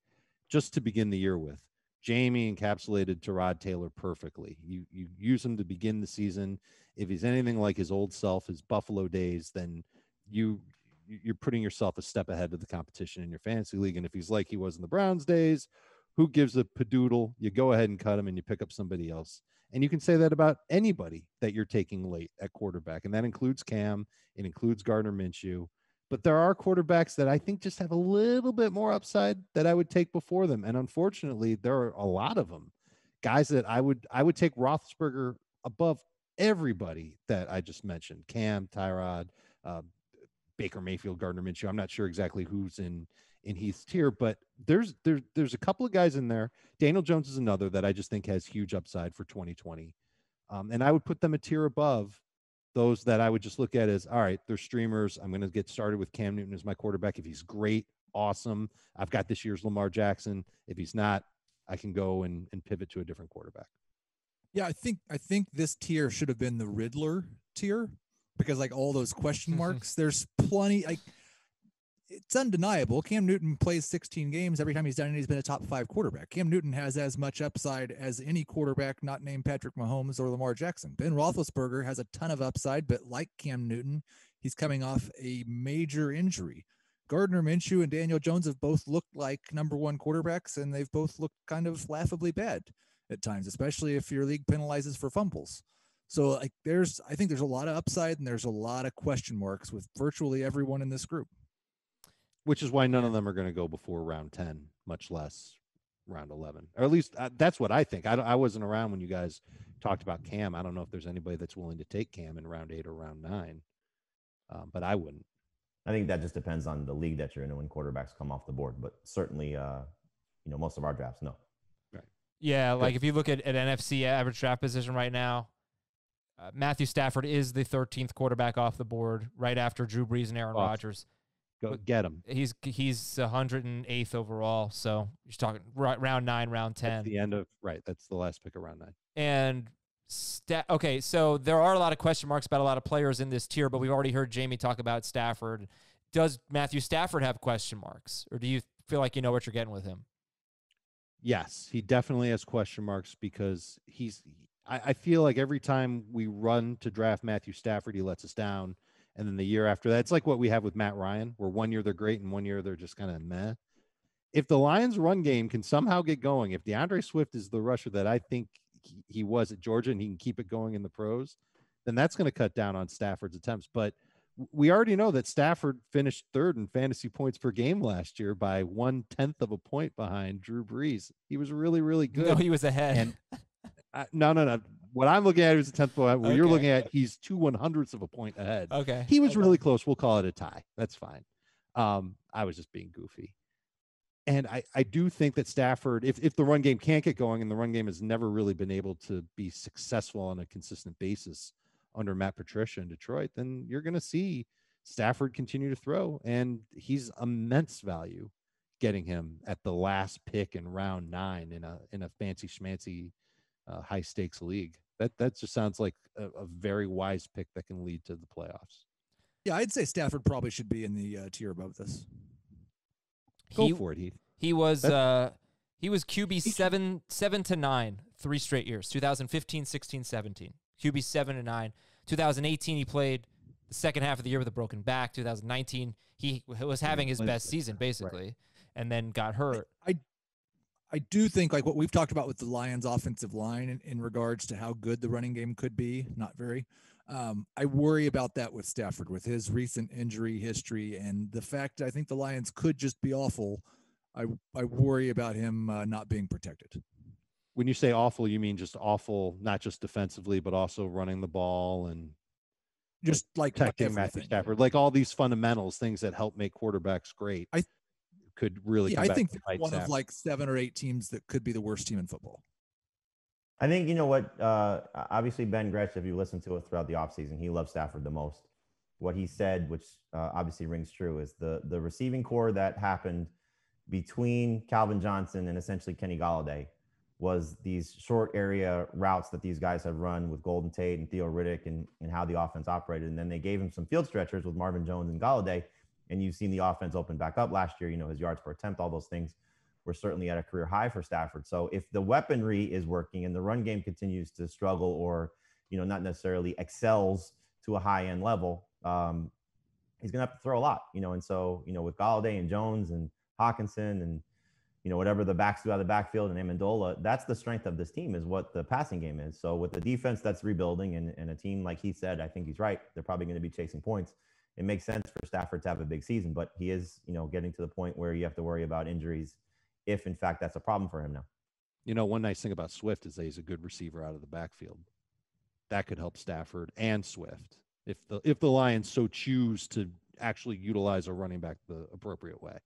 just to begin the year with. Jamie encapsulated Tyrod Taylor perfectly. You use him to begin the season. If he's anything like his old self, his Buffalo days, then you're putting yourself a step ahead of the competition in your fantasy league. And if he's like he was in the Browns days, who gives a padoodle? You go ahead and cut him and you pick up somebody else. And you can say that about anybody that you're taking late at quarterback. And that includes Cam. It includes Gardner Minshew. But there are quarterbacks that I think just have a little bit more upside that I would take before them. And unfortunately, there are a lot of them. Guys that I would take Roethlisberger above everybody that I just mentioned. Cam, Tyrod, Baker Mayfield, Gardner Minshew. I'm not sure exactly who's in Heath's tier, but there's a couple of guys in there. Daniel Jones is another that I just think has huge upside for 2020. And I would put them a tier above those that I would just look at as, all right, they're streamers. I'm going to get started with Cam Newton as my quarterback. If he's great, awesome. I've got this year's Lamar Jackson. If he's not, I can go and pivot to a different quarterback. Yeah, I think this tier should have been the Riddler tier, because like all those question marks, there's plenty. Like, it's undeniable. Cam Newton plays 16 games. Every time he's done it, he's been a top 5 quarterback. Cam Newton has as much upside as any quarterback not named Patrick Mahomes or Lamar Jackson. Ben Roethlisberger has a ton of upside, but like Cam Newton, he's coming off a major injury. Gardner Minshew and Daniel Jones have both looked like number 1 quarterbacks, and they've both looked kind of laughably bad at times, especially if your league penalizes for fumbles. So like I think there's a lot of upside, and there's a lot of question marks with virtually everyone in this group. Which is why none of them are going to go before round 10, much less round 11. Or at least that's what I think. I wasn't around when you guys talked about Cam. I don't know if there's anybody that's willing to take Cam in round 8 or round 9, but I wouldn't. I think that just depends on the league that you're in when quarterbacks come off the board. But certainly, most of our drafts, no. Right. Yeah, like if you look at NFC average draft position right now, Matthew Stafford is the 13th quarterback off the board, right after Drew Brees and Aaron Rodgers. Go get him. He's 108th overall, so you're talking round 9, round 10. That's the end of That's the last pick of round 9. And okay, so there are a lot of question marks about a lot of players in this tier, but we've already heard Jamey talk about Stafford. Does Matthew Stafford have question marks, or do you feel like you know what you're getting with him? Yes, he definitely has question marks because I feel like every time we run to draft Matthew Stafford, he lets us down. And then the year after that, it's like what we have with Matt Ryan, where 1 year they're great and 1 year they're just kind of meh. If the Lions' run game can somehow get going, if DeAndre Swift is the rusher that I think he was at Georgia and he can keep it going in the pros, then that's going to cut down on Stafford's attempts. But we already know that Stafford finished 3rd in fantasy points per game last year by 1/10 of a point behind Drew Brees. He was really, really good. No, he was ahead. And no. What I'm looking at is a 10th point. What you're looking at, he's 2/100ths of a point ahead. Okay. He was really close. We'll call it a tie. That's fine. I was just being goofy. And I do think that Stafford, if the run game can't get going, and the run game has never really been able to be successful on a consistent basis under Matt Patricia in Detroit, then you're going to see Stafford continue to throw. And he's immense value getting him at the last pick in round 9 in a fancy schmancy high stakes league. That just sounds like a very wise pick that can lead to the playoffs. Yeah, I'd say Stafford probably should be in the tier above this. Go for it, Heath. He was QB 7 to 9 3 straight years. 2015, 16, 17. QB 7 to 9. 2018 he played the second half of the year with a broken back. 2019 he was having his best season basically, and then got hurt. I do think, like what we've talked about with the Lions offensive line in regards to how good the running game could be, not very. I worry about that with Stafford, with his recent injury history and the fact that I think the Lions could just be awful. I worry about him not being protected. When you say awful, you mean just awful, not just defensively, but also running the ball and just like protecting Matthew Stafford, like all these fundamentals, things that help make quarterbacks great. Could really. Yeah, I think they're one of like 7 or 8 teams that could be the worst team in football. I think, you know what, obviously Ben Gretsch, if you listen to it throughout the offseason, he loves Stafford the most. What he said, which obviously rings true, is the receiving core that happened between Calvin Johnson and essentially Kenny Golladay was these short area routes that these guys have run with Golden Tate and Theo Riddick and how the offense operated. And then they gave him some field stretchers with Marvin Jones and Golladay. And you've seen the offense open back up last year. You know, his yards per attempt, all those things were certainly at a career high for Stafford. So if the weaponry is working and the run game continues to struggle or, you know, not necessarily excels to a high end level, he's going to have to throw a lot, you know. And so, you know, with Golladay and Jones and Hawkinson and, you know, whatever the backs do out of the backfield and Amendola, that's the strength of this team, is what the passing game is. So with the defense that's rebuilding and a team, like he said, I think he's right, they're probably going to be chasing points. It makes sense for Stafford to have a big season, but he is, you know, getting to the point where you have to worry about injuries if, in fact, that's a problem for him now. You know, one nice thing about Swift is that he's a good receiver out of the backfield. That could help Stafford and Swift if the Lions so choose to actually utilize a running back the appropriate way.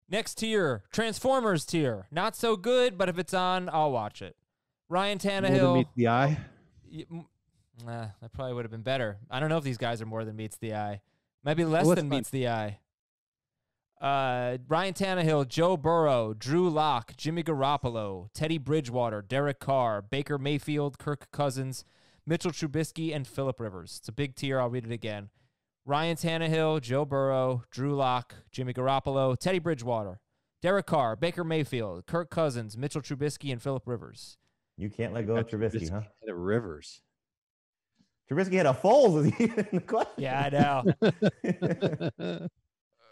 Next tier, Transformers tier. Not so good, but if it's on, I'll watch it. Ryan Tannehill. More than meets the eye. That probably would have been better. I don't know if these guys are more than meets the eye. Maybe less than meets the eye. Ryan Tannehill, Joe Burrow, Drew Lock, Jimmy Garoppolo, Teddy Bridgewater, Derek Carr, Baker Mayfield, Kirk Cousins, Mitchell Trubisky, and Phillip Rivers. It's a big tier. I'll read it again. Ryan Tannehill, Joe Burrow, Drew Lock, Jimmy Garoppolo, Teddy Bridgewater, Derek Carr, Baker Mayfield, Kirk Cousins, Mitchell Trubisky, and Phillip Rivers. You can't let go of Trubisky, huh? Rivers. Trubisky had a Foles in the question. Yeah, I know.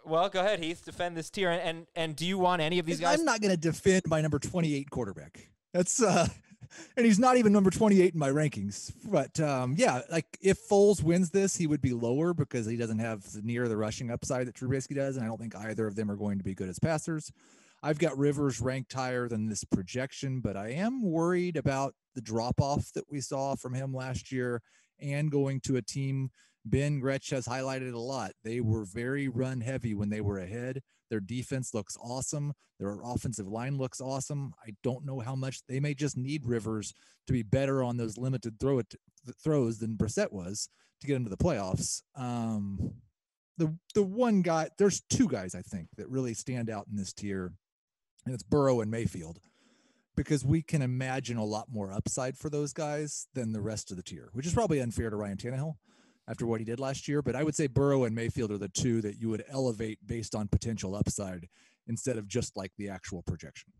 Well, go ahead, Heath. Defend this tier. And do you want any of these guys? I'm not going to defend my number 28 quarterback. That's and he's not even number 28 in my rankings. But yeah, like if Foles wins this, he would be lower because he doesn't have near the rushing upside that Trubisky does, and I don't think either of them are going to be good as passers. I've got Rivers ranked higher than this projection, but I am worried about the drop-off that we saw from him last year and going to a team Ben Gretsch has highlighted a lot. They were very run-heavy when they were ahead. Their defense looks awesome. Their offensive line looks awesome. I don't know how much they may just need Rivers to be better on those limited throws than Brissett was to get into the playoffs. the one guy, there's two guys I think that really stand out in this tier, and it's Burrow and Mayfield, because we can imagine a lot more upside for those guys than the rest of the tier, which is probably unfair to Ryan Tannehill after what he did last year. But I would say Burrow and Mayfield are the two that you would elevate based on potential upside instead of just like the actual projection.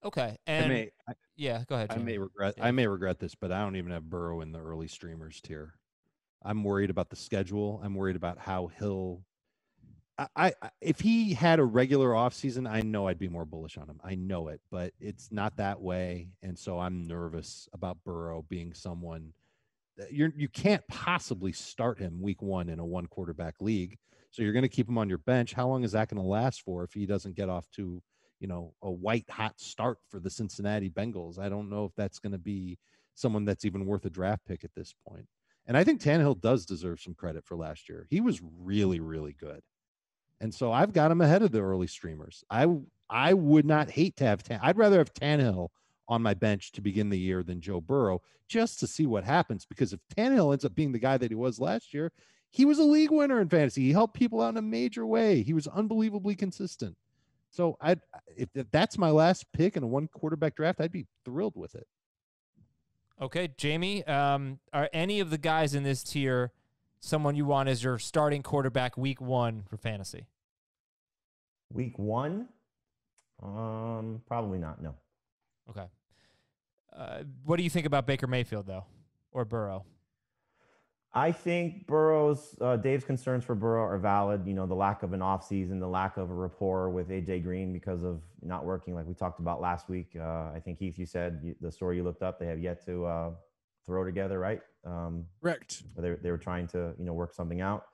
Okay. And yeah, go ahead. Jamey. I may regret this, but I don't even have Burrow in the early streamers tier. I'm worried about the schedule. I'm worried about how he'll. If he had a regular offseason, I know I'd be more bullish on him. I know it, but it's not that way, and so I'm nervous about Burrow being someone that you can't possibly start him week 1 in a 1 quarterback league. So you're going to keep him on your bench. How long is that going to last for if he doesn't get off to, a white hot start for the Cincinnati Bengals? I don't know if that's going to be someone that's even worth a draft pick at this point. And I think Tannehill does deserve some credit for last year. He was really, really good. And so I've got him ahead of the early streamers. I would not hate to have I'd rather have Tannehill on my bench to begin the year than Joe Burrow, just to see what happens. Because if Tannehill ends up being the guy that he was last year, he was a league winner in fantasy. He helped people out in a major way. He was unbelievably consistent. So if that's my last pick in a 1 quarterback draft, I'd be thrilled with it. Okay, Jamey, are any of the guys in this tier someone you want as your starting quarterback week 1 for fantasy? Week 1? Probably not, no. Okay. What do you think about Baker Mayfield, though, or Burrow? I think Dave's concerns for Burrow are valid. The lack of an offseason, the lack of a rapport with A.J. Green because of not working like we talked about last week. I think, Heath, you said the story you looked up, they have yet to throw together, right? Correct. They were trying to, work something out.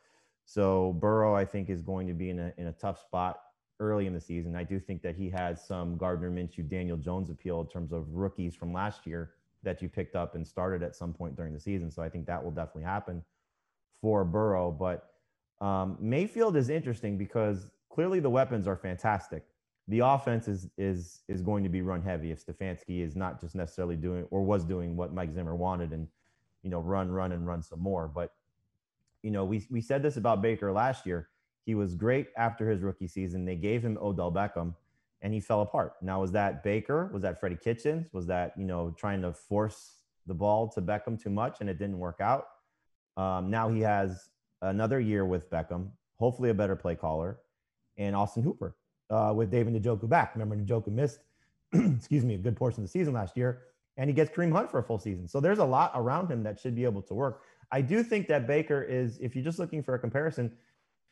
So Burrow, I think, is going to be in a tough spot early in the season. I do think that he has some Gardner Minshew, Daniel Jones appeal in terms of rookies from last year that you picked up and started at some point during the season. So I think that will definitely happen for Burrow. But Mayfield is interesting because clearly the weapons are fantastic. The offense is going to be run heavy if Stefanski is not just necessarily doing or was doing what Mike Zimmer wanted and, run some more. But, we said this about Baker last year. He was great after his rookie season. They gave him Odell Beckham, and he fell apart. Now, was that Baker? Was that Freddie Kitchens? Was that, trying to force the ball to Beckham too much and it didn't work out? Now he has another year with Beckham, hopefully a better play caller, and Austin Hooper with Dave and Njoku back. Remember, Njoku missed, a good portion of the season last year, and he gets Kareem Hunt for a full season. So there's a lot around him that should be able to work. I do think that Baker is, if you're just looking for a comparison,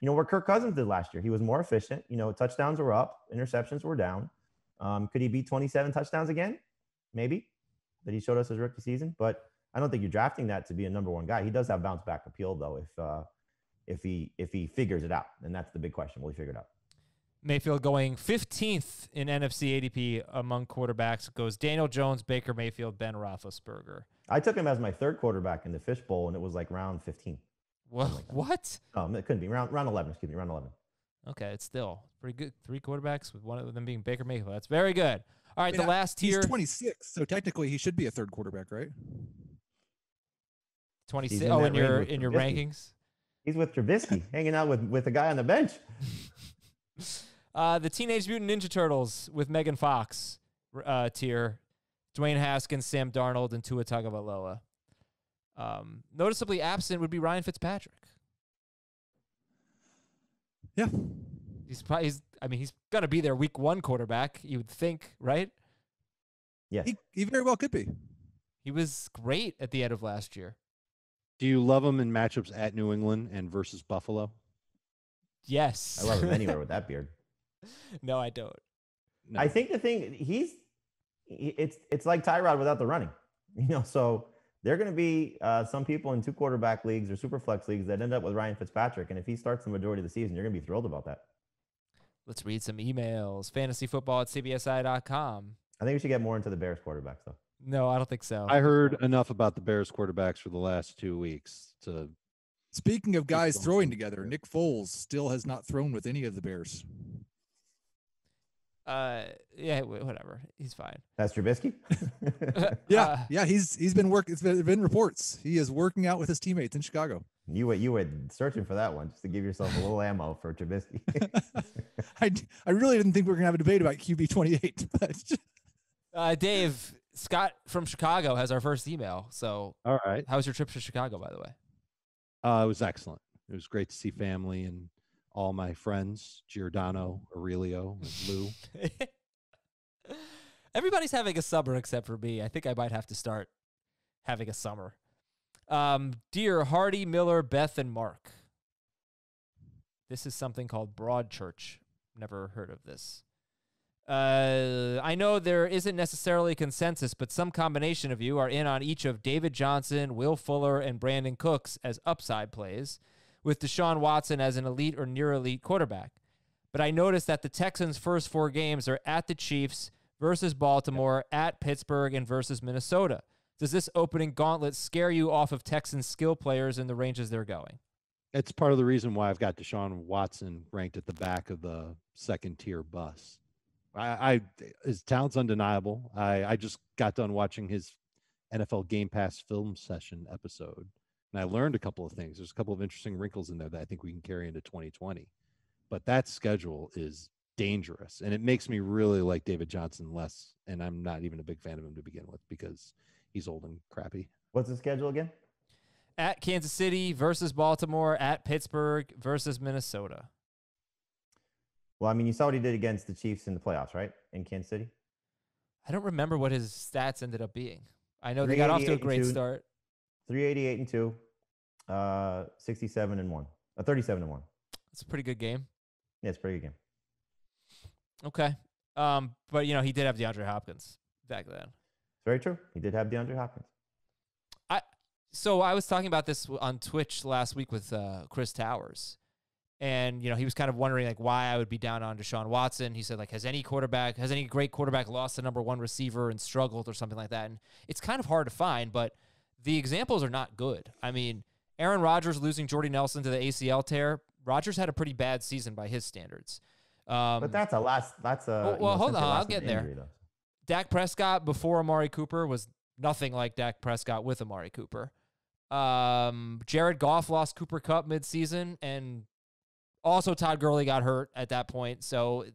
what Kirk Cousins did last year. He was more efficient. Touchdowns were up, interceptions were down. Could he beat 27 touchdowns again? Maybe, that he showed us his rookie season. But I don't think you're drafting that to be a number 1 guy. He does have bounce back appeal, though, if he figures it out. And that's the big question. Will he figure it out? Mayfield going 15th in NFC ADP among quarterbacks goes Daniel Jones, Baker Mayfield, Ben Roethlisberger. I took him as my 3rd quarterback in the fishbowl, and it was like round 15. What? It couldn't be round 11. Excuse me, round 11. Okay, it's still pretty good. 3 quarterbacks with one of them being Baker Mayfield. That's very good. All right, the last tier. He's 26, so technically he should be a 3rd quarterback, right? 26. Oh, in your rankings. He's with Trubisky, hanging out with a guy on the bench. The Teenage Mutant Ninja Turtles with Megan Fox tier. Dwayne Haskins, Sam Darnold, and Tua Tagovailoa. Noticeably absent would be Ryan Fitzpatrick. Yeah. He's going to be their week 1 quarterback, you would think, right? Yeah. He very well could be. He was great at the end of last year. Do you love him in matchups at New England and versus Buffalo? Yes. I love him anywhere with that beard. No, I don't. No. I think the thing, it's like Tyrod without the running. So there are going to be some people in 2 quarterback leagues or super flex leagues that end up with Ryan Fitzpatrick. And if he starts the majority of the season, you're going to be thrilled about that. Let's read some emails. Fantasyfootball@cbsi.com. I think we should get more into the Bears quarterbacks, though. No, I don't think so. I heard enough about the Bears quarterbacks for the last 2 weeks to. Speaking of guys throwing together, Nick Foles still has not thrown with any of the Bears. Yeah, whatever. He's fine. That's Trubisky? Yeah. He's been working. It's been reports. He is working out with his teammates in Chicago. You were searching for that one just to give yourself a little ammo for Trubisky. I really didn't think we were gonna have a debate about QB 28, but Dave, Scott from Chicago has our first email. So, all right. How was your trip to Chicago, by the way? It was excellent. It was great to see family and all my friends, Giordano, Aurelio, and Lou. Everybody's having a summer except for me. I think I might have to start having a summer. Dear Hardy, Miller, Beth, and Mark. This is something called Broadchurch. Never heard of this. I know there isn't necessarily consensus, but some combination of you are in on each of David Johnson, Will Fuller, and Brandon Cooks as upside plays, with Deshaun Watson as an elite or near elite quarterback. But I noticed that the Texans' first 4 games are at the Chiefs versus Baltimore, at Pittsburgh, and versus Minnesota. Does this opening gauntlet scare you off of Texans' skill players in the ranges they're going? It's part of the reason why I've got Deshaun Watson ranked at the back of the second tier bus. His talent's undeniable. I just got done watching his NFL Game Pass film session episode, and I learned a couple of things. There's a couple of interesting wrinkles in there that I think we can carry into 2020. But that schedule is dangerous, and it makes me really like David Johnson less, and I'm not even a big fan of him to begin with because he's old and crappy. What's the schedule again? At Kansas City versus Baltimore, at Pittsburgh versus Minnesota. Well, I mean, you saw what he did against the Chiefs in the playoffs, right? In Kansas City. I don't remember what his stats ended up being. I know they got off to a great start. 388-2, 67-1, 37-1. It's a pretty good game. Yeah, it's a pretty good game. Okay. But, you know, he did have DeAndre Hopkins back then. It's very true. He did have DeAndre Hopkins. So I was talking about this on Twitch last week with Chris Towers. And, you know, he was kind of wondering, like, why I would be down on Deshaun Watson. He said, like, has any great quarterback lost the number 1 receiver and struggled or something like that? And it's kind of hard to find, but the examples are not good. I mean, Aaron Rodgers losing Jordy Nelson to the ACL tear. Rodgers had a pretty bad season by his standards. But that's a hold on, I'll get there. Injury, Dak Prescott before Amari Cooper was nothing like Dak Prescott with Amari Cooper. Jared Goff lost Cooper Kupp midseason, and also Todd Gurley got hurt at that point. So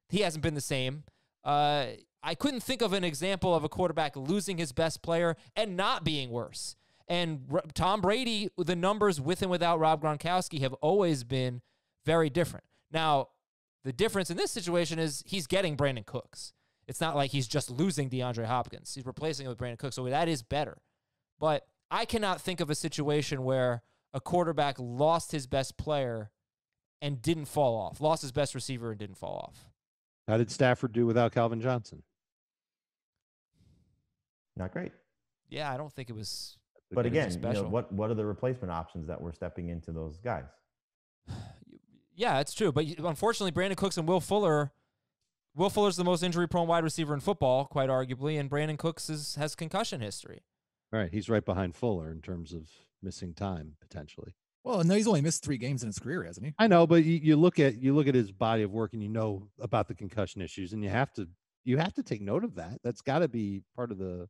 he hasn't been the same. I couldn't think of an example of a quarterback losing his best player and not being worse. And Tom Brady, the numbers with and without Rob Gronkowski have always been very different. Now, the difference in this situation is he's getting Brandon Cooks. It's not like he's just losing DeAndre Hopkins. He's replacing him with Brandon Cooks, so that is better. But I cannot think of a situation where a quarterback lost his best player and didn't fall off, lost his best receiver and didn't fall off. How did Stafford do without Calvin Johnson? Not great. Yeah, I don't think it was. But again, you know, what are the replacement options that we're stepping into those guys? Yeah, it's true. But unfortunately, Brandon Cooks and Will Fuller's the most injury-prone wide receiver in football, quite arguably, and Brandon Cooks has concussion history. All right, he's right behind Fuller in terms of missing time potentially. Well, no, he's only missed 3 games in his career, hasn't he? I know, but you look at his body of work and you know about the concussion issues, and you have to take note of that. That's got to be part of the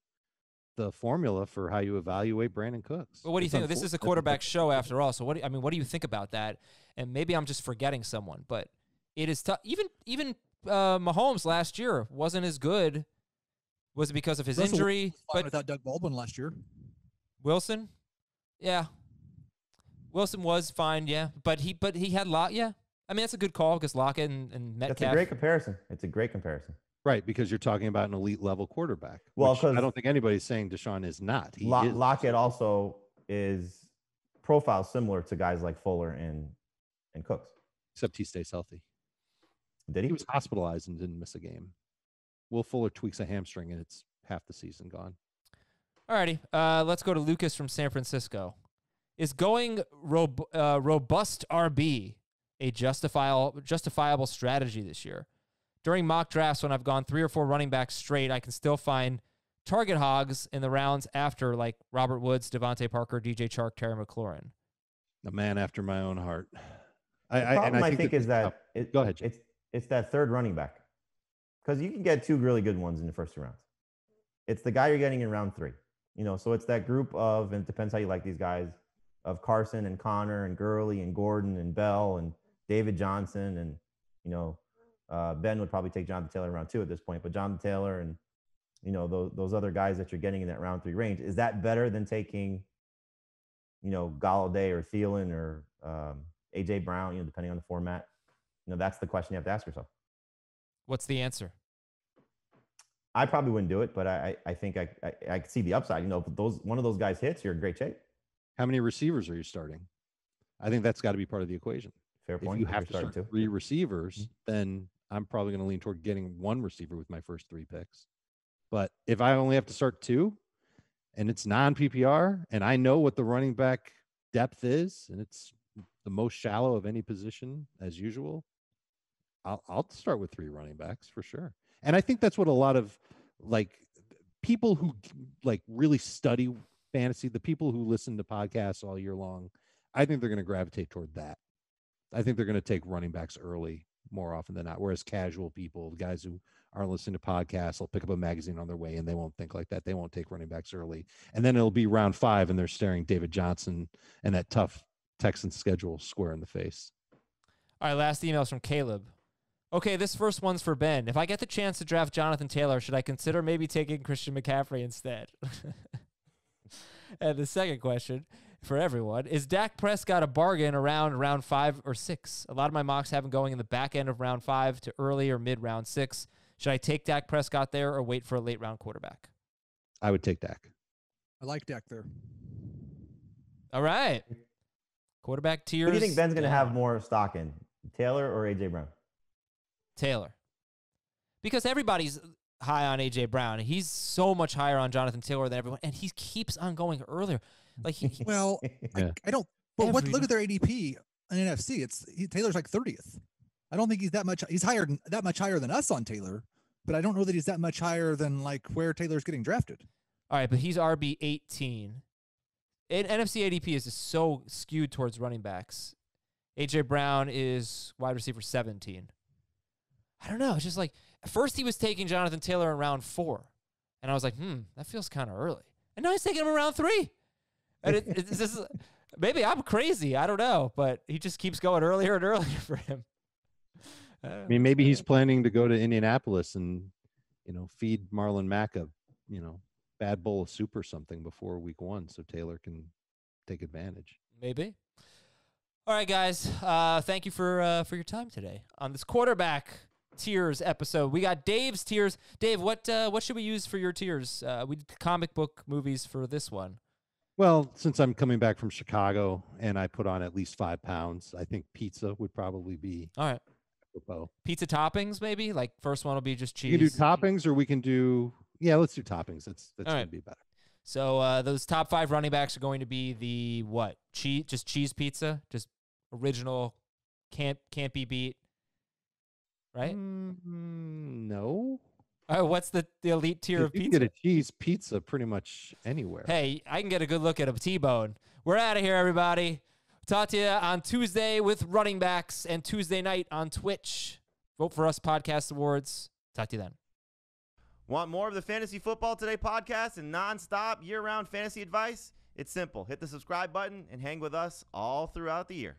formula for how you evaluate Brandon Cooks. Well, what do you think? This is a quarterback show after all. So what do you think about that? And maybe I'm just forgetting someone, but it is tough. Even Mahomes last year wasn't as good. Was it because of his injury? But without Doug Baldwin last year. Wilson? Yeah. Wilson was fine, yeah. But he had Lockett, yeah. I mean, that's a good call because Lockett and Metcalf. That's a great comparison. It's a great comparison. Right, because you're talking about an elite level quarterback. Well, I don't think anybody's saying Deshaun is not. He is. Lockett also is profile similar to guys like Fuller and Cooks. Except he stays healthy. Did he? He was hospitalized and didn't miss a game. Will Fuller tweaks a hamstring and it's half the season gone. All righty. Let's go to Lucas from San Francisco. Is going robust RB a justifiable strategy this year? During mock drafts, when I've gone 3 or 4 running backs straight, I can still find target hogs in the rounds after, like Robert Woods, Devontae Parker, DJ Chark, Terry McLaurin. A man after my own heart. The problem I think is that go ahead. It's that third running back, because you can get 2 really good ones in the first 2 rounds. It's the guy you're getting in round 3. You know, so it's that group of, and it depends how you like these guys, of Carson and Connor and Gurley and Gordon and Bell and David Johnson and, you know, Ben would probably take Jonathan Taylor in round 2 at this point, but Jonathan Taylor and, you know, those other guys that you're getting in that round 3 range, is that better than taking, you know, Galladay or Thielen or AJ Brown, you know, depending on the format? You know, that's the question you have to ask yourself. What's the answer? I probably wouldn't do it, but I think I see the upside. You know, if one of those guys hits, you're in great shape. How many receivers are you starting? I think that's got to be part of the equation. Fair point. If you have to start 3 receivers, then I'm probably going to lean toward getting 1 receiver with my first 3 picks. But if I only have to start 2 and it's non-PPR and I know what the running back depth is and it's the most shallow of any position as usual, I'll start with 3 running backs for sure. And I think that's what a lot of like people who like really study fantasy, the people who listen to podcasts all year long, I think they're going to gravitate toward that. I think they're going to take running backs early more often than not. Whereas casual people, the guys who aren't listening to podcasts, will pick up a magazine on their way and they won't think like that. They won't take running backs early. And then it'll be round 5 and they're staring David Johnson and that tough Texans schedule square in the face. All right, last email's from Caleb. Okay, this first one's for Ben. If I get the chance to draft Jonathan Taylor, should I consider maybe taking Christian McCaffrey instead? And the second question for everyone, is Dak Prescott a bargain around round 5 or 6? A lot of my mocks have him going in the back end of round 5 to early or mid round 6. Should I take Dak Prescott there or wait for a late round quarterback? I would take Dak. I like Dak there. All right. Quarterback tiers. Who do you think Ben's going to have more stock in, Taylor or AJ Brown? Taylor. Because everybody's high on AJ Brown. He's so much higher on Jonathan Taylor than everyone, and he keeps on going earlier. Like well, Yeah. I don't. But look at their ADP in NFC. Taylor's like 30th. I don't think he's that much. He's that much higher than us on Taylor, but I don't know that he's that much higher than like where Taylor's getting drafted. All right, but he's RB 18. NFC ADP is just so skewed towards running backs. AJ Brown is wide receiver 17. I don't know. It's just like at first he was taking Jonathan Taylor in round 4, and I was like, that feels kind of early. And now he's taking him in round 3. And it's just, maybe I'm crazy. I don't know, but he just keeps going earlier and earlier for him. I mean, maybe he's planning to go to Indianapolis and, you know, feed Marlon Mack a, you know, bad bowl of soup or something before week 1 so Taylor can take advantage. Maybe. All right, guys. Thank you for your time today on this quarterback tiers episode. We got Dave's tiers. Dave, what should we use for your tiers? We did comic book movies for this one. Well, since I'm coming back from Chicago and I put on at least 5 pounds, I think pizza would probably be all right. Apropos. Pizza toppings, maybe? Like first one will be just cheese. You can do toppings, or we can do let's do toppings. That's gonna be better. So those top 5 running backs are going to be the what? Just cheese pizza, just original, can't be beat. Right? No. What's the elite tier of pizza? You can get a cheese pizza pretty much anywhere. Hey, I can get a good look at a T-bone. We're out of here, everybody. Talk to you on Tuesday with running backs and Tuesday night on Twitch. Vote for us, Podcast Awards. Talk to you then. Want more of the Fantasy Football Today podcast and nonstop year-round fantasy advice? It's simple. Hit the subscribe button and hang with us all throughout the year.